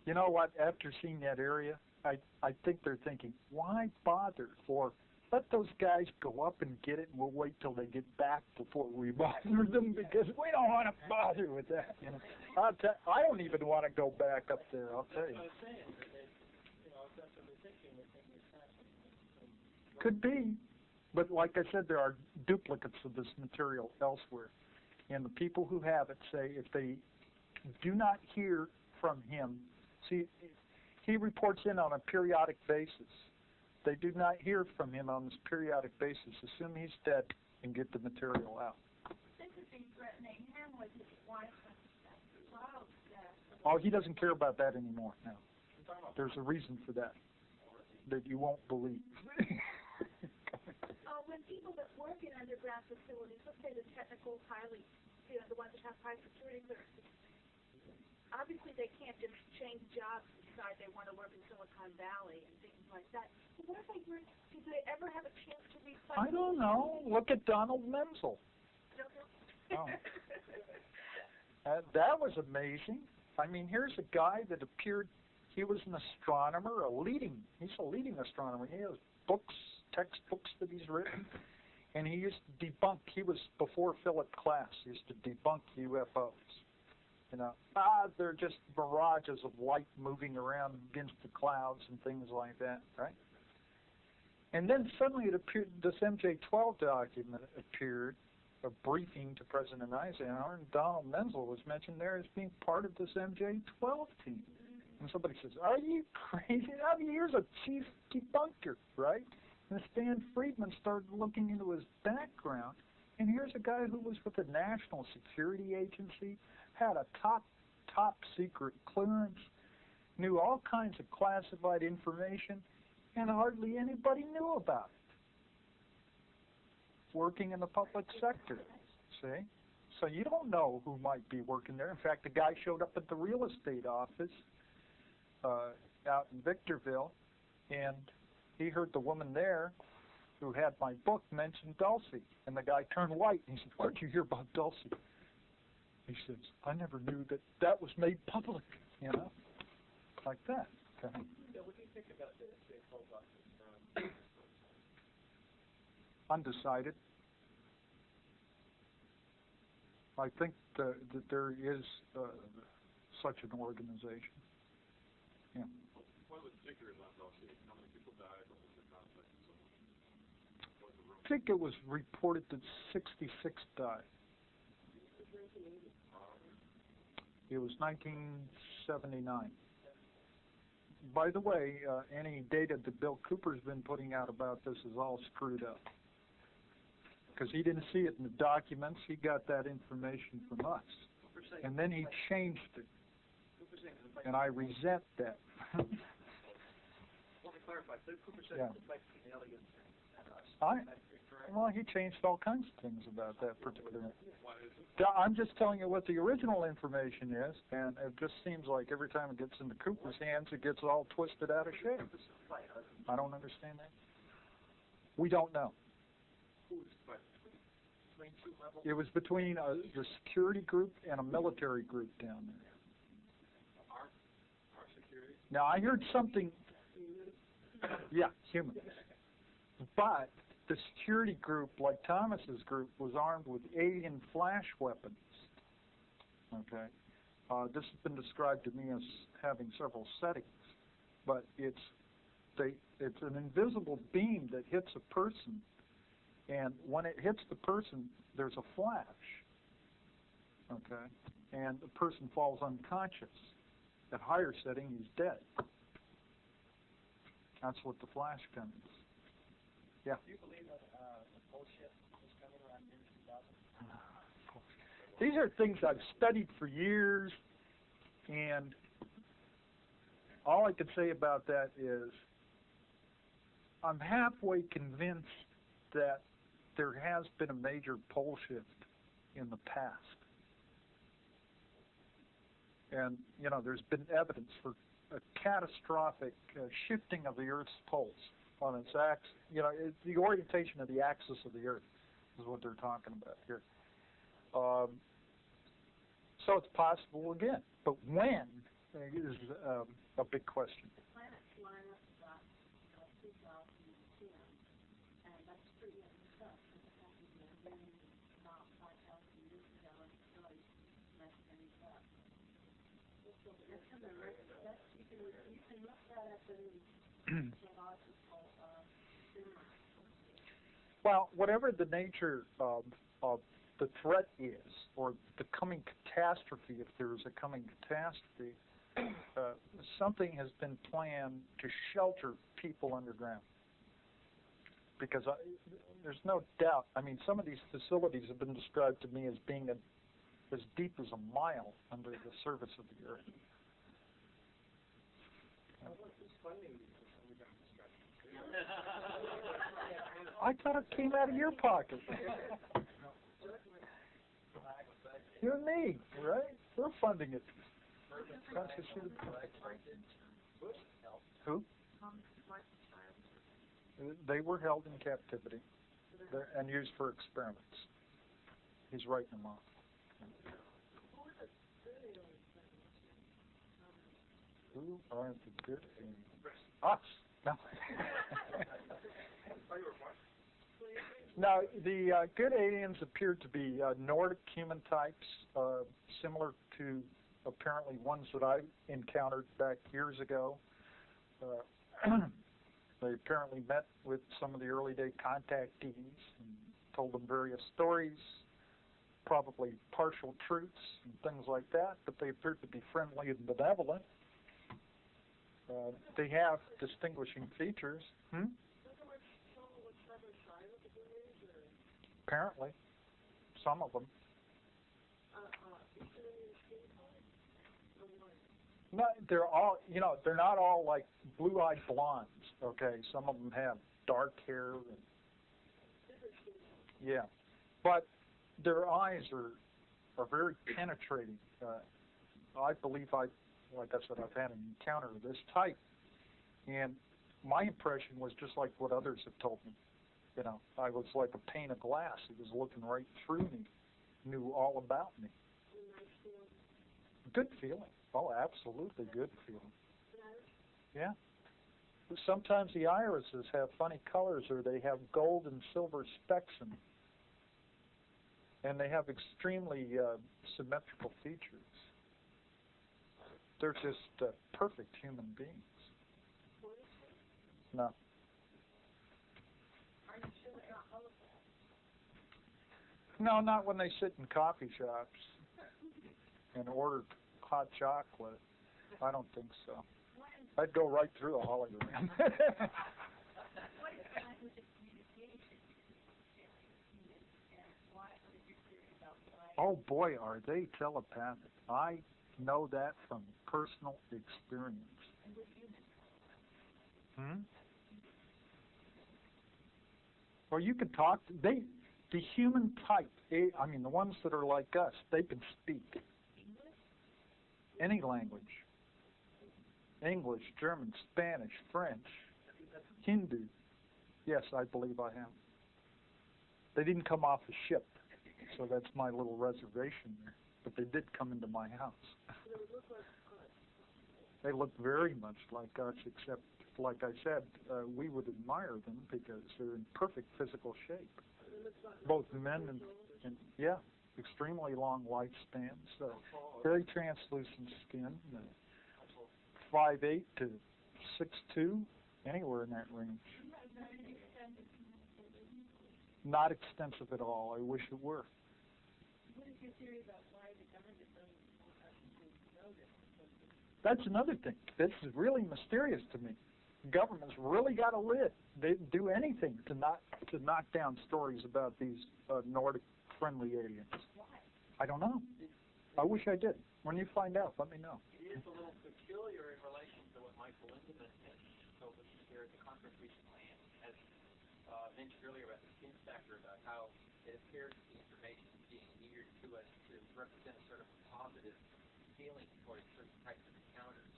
S1: You know what? After seeing that area, I think they're thinking, why bother? Or let those guys go up and get it, and we'll wait till they get back before we bother them, because we don't want to bother with that. You know, I don't even want to go back up there. I'll tell you.
S5: That's what I'm saying. That they, if that's what they're thinking, they think you're snatching it.
S1: Could be, but like I said, there are duplicates of this material elsewhere, and the people who have it say if they do not hear from him, see, he reports in on a periodic basis. They do not hear from him on this periodic basis. Assume he's dead and get the material out.
S3: This is been threatening him with his wife and child death.
S1: Oh, he doesn't care about that anymore now. There's a reason for that you won't believe.
S3: When people that work in underground facilities, let's say the technical, highly, the ones that have high security clearances, obviously they can't just change jobs and decide they want to work in Silicon Valley and things like that. But what if they were, did they ever have a chance to recycle?
S1: I don't know. Look at Donald Menzel. Oh. That was amazing. I mean, here's a guy that appeared, he was an astronomer, he's a leading astronomer. He has books, textbooks that he's written, and he used to debunk, he was before Philip Klass, he used to debunk UFOs. You know, they're just mirages of light moving around against the clouds and things like that, right? And then suddenly it appeared, this MJ-12 document appeared, a briefing to President Eisenhower, and Donald Menzel was mentioned there as being part of this MJ-12 team. And somebody says, are you crazy? I mean, here's a chief debunker, right? And Stan Friedman started looking into his background, and here's a guy who was with the National Security Agency, had a top secret clearance, knew all kinds of classified information, and hardly anybody knew about it. Working in the public sector, see? So you don't know who might be working there. In fact, a guy showed up at the real estate office out in Victorville, and he heard the woman there who had my book mention Dulcie, and the guy turned white, and he said, where'd you hear about Dulcie? He says, I never knew that was made public, you know, like that. Okay.
S2: Yeah, what do you think about the whole process?
S1: Undecided. I think that there is such an organization. Yeah.
S6: What was particular about Dulcie? How many people died? What was the conflict and so on? What was the rumor?
S1: I think it was reported that 66 died. It was 1979. By the way, any data that Bill Cooper's been putting out about this is all screwed up. Because he didn't see it in the documents, he got that information from us. And then he changed it. And I resent that.
S2: Let me clarify. So Cooper said
S1: Yeah.
S2: it's like the aliens and us.
S1: Well, he changed all kinds of things about that particular. I'm just telling you what the original information is, and it just seems like every time it gets into Cooper's hands, it gets all twisted out of shape. I don't understand that. We don't know. It was between the security group and a military group down there.
S6: Our security?
S1: Now, I heard something. Yeah, humans. But the security group, like Thomas's group, was armed with alien flash weapons. Okay, this has been described to me as having several settings, but it's an invisible beam that hits a person, and when it hits the person, there's a flash. Okay, and the person falls unconscious. At higher setting, he's dead. That's what the flash gun is. Yeah.
S2: Do you believe that the bullshit is coming around year 2000?
S1: These are things I've studied for years, and all I can say about that is I'm halfway convinced that there has been a major pole shift in the past. And, you know, there's been evidence for a catastrophic shifting of the Earth's poles on its axis. You know, it's the orientation of the axis of the Earth is what they're talking about here. So it's possible again. But when is a big question.
S4: The planets line up about 2010, and that's pretty young stuff. It happened about 5,000 years ago, and it's really messed things up. So that's in the you can look that up in geological theory.
S1: Well, whatever the nature of the threat is, or the coming catastrophe, if there is a coming catastrophe, something has been planned to shelter people underground. Because there's no doubt, I mean, some of these facilities have been described to me as being as deep as a mile under the surface of the Earth.
S2: Who's funding these underground construction?
S1: I thought it came out of your pocket. You and me, right? We're funding it. Who? They were held in captivity and used for experiments. He's writing them off. Who are the good aliens? Us. No. Now, the good aliens appeared to be Nordic human types, similar to apparently ones that I encountered back years ago. They apparently met with some of the early day contactees and told them various stories, probably partial truths and things like that, but they appeared to be friendly and benevolent. They have distinguishing features. Apparently, some of them. No, they're all, you know, they're not all like blue-eyed blondes, okay? Some of them have dark hair. And, yeah, but their eyes are very penetrating. I believe like I said, I've had an encounter of this type, and my impression was just like what others have told me. You know, I was like a pane of glass. He was looking right through me, knew all about me. Good feeling. Oh, absolutely good feeling. Yeah. Sometimes the irises have funny colors, or they have gold and silver specks in them. And they have extremely symmetrical features. They're just perfect human beings. No. No, not when they sit in coffee shops and order hot chocolate. I don't think so. I'd go right through a hologram. Oh boy, are they telepathic. I know that from personal experience. Well, you can talk to, the human type, I mean the ones that are like us, they can speak any language. English, German, Spanish, French, Hindu. Yes, I believe I have. They didn't come off the ship, so that's my little reservation there. But they did come into my house. They look very much like us, except, like I said, we would admire them because they're in perfect physical shape. Both men and yeah, extremely long lifespans, very translucent skin, 5'8" to 6'2", anywhere in that range. Not extensive at all. I wish it were.
S4: What is your theory about why the government doesn't
S1: That's another thing. This is really mysterious to me. Government's really got a lid. They'd do anything to knock down stories about these Nordic-friendly aliens.
S3: Why?
S1: I don't know. I wish I did. When you find out, let me know.
S5: It is a little peculiar in relation to what Michael Lindemann has told us here at the conference recently, and has mentioned earlier about the skin factor, about how it appears that the information is being geared to us to represent a sort of positive feeling towards certain types of encounters,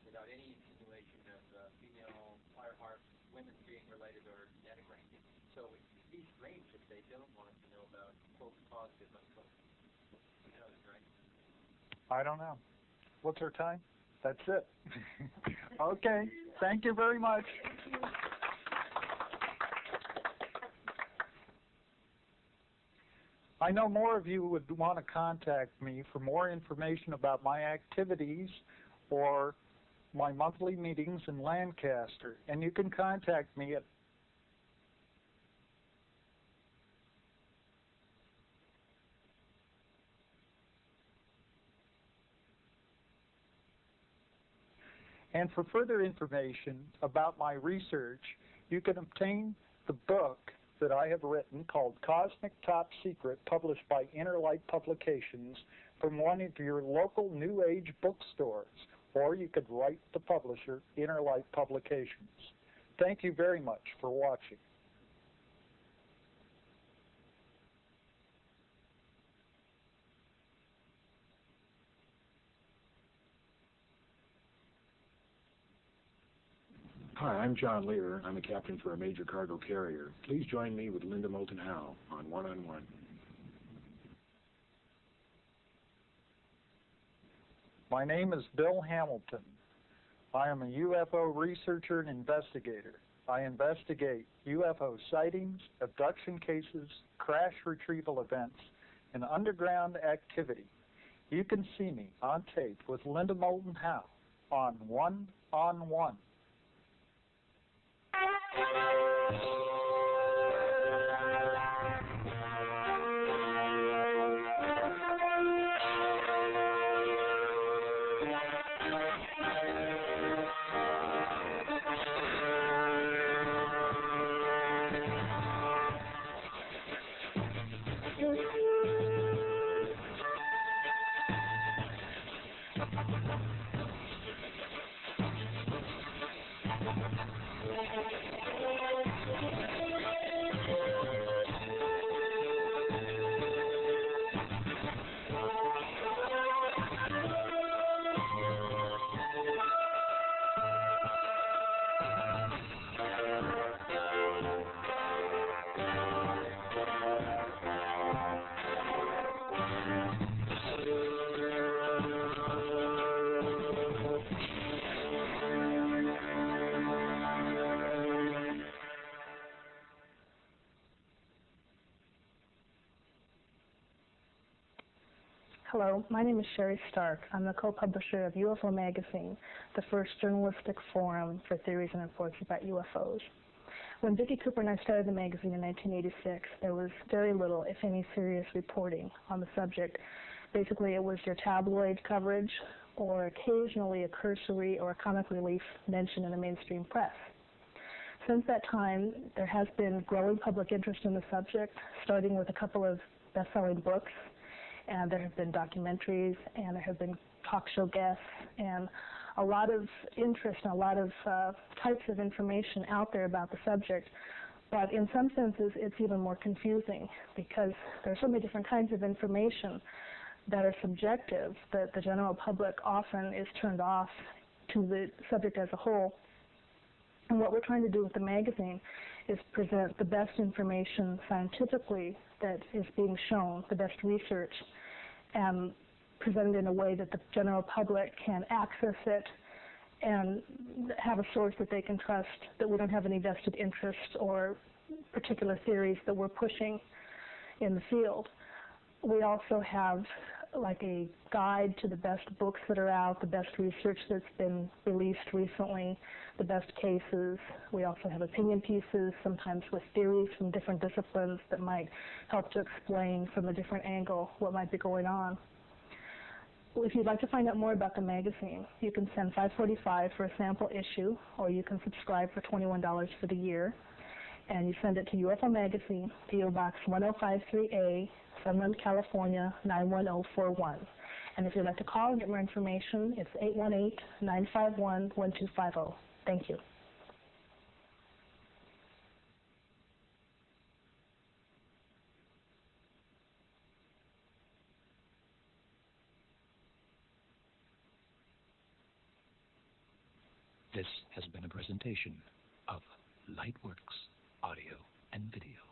S5: without any insinuation of female fireheart women being related or denigrating. So it would be strange if they don't want us to know about quote positive unquote. You know that, right?
S1: I don't know. What's our time? That's it. Okay. Thank you very much. I know more of you would want to contact me for more information about my activities or my monthly meetings in Lancaster, and you can contact me at And for further information about my research, you can obtain the book that I have written called Cosmic Top Secret, published by Interlight Publications, from one of your local New Age bookstores, or you could write the publisher, Interlight Publications. Thank you very much for watching.
S7: Hi, I'm John Lear. I'm a captain for a major cargo carrier. Please join me with Linda Moulton Howe on One-on-One.
S1: My name is Bill Hamilton. I am a UFO researcher and investigator. I investigate UFO sightings, abduction cases, crash retrieval events, and underground activity. You can see me on tape with Linda Moulton Howe on One-on-One.
S8: Hello, my name is Sherry Stark. I'm the co-publisher of UFO Magazine, the first journalistic forum for theories and reports about UFOs. When Vicki Cooper and I started the magazine in 1986, there was very little, if any, serious reporting on the subject. Basically, it was your tabloid coverage or occasionally a cursory or a comic relief mention in the mainstream press. Since that time, there has been growing public interest in the subject, starting with a couple of best-selling books, and there have been documentaries, and there have been talk show guests, and a lot of interest and a lot of types of information out there about the subject. But in some senses, it's even more confusing because there are so many different kinds of information that are subjective that the general public often is turned off to the subject as a whole. And what we're trying to do with the magazine is present the best information scientifically that is being shown, the best research, and presented in a way that the general public can access it and have a source that they can trust, that we don't have any vested interest or particular theories that we're pushing in the field. We also have like a guide to the best books that are out, the best research that's been released recently, the best cases. We also have opinion pieces, sometimes with theories from different disciplines that might help to explain from a different angle what might be going on. Well, if you'd like to find out more about the magazine, you can send $5.45 for a sample issue, or you can subscribe for $21 for the year. And you send it to UFO Magazine, P.O. Box 1053A, Sunland, California, 91041. And if you'd like to call and get more information, it's 818-951-1250. Thank you.
S9: This has been a presentation of Lightworks Audio and Video.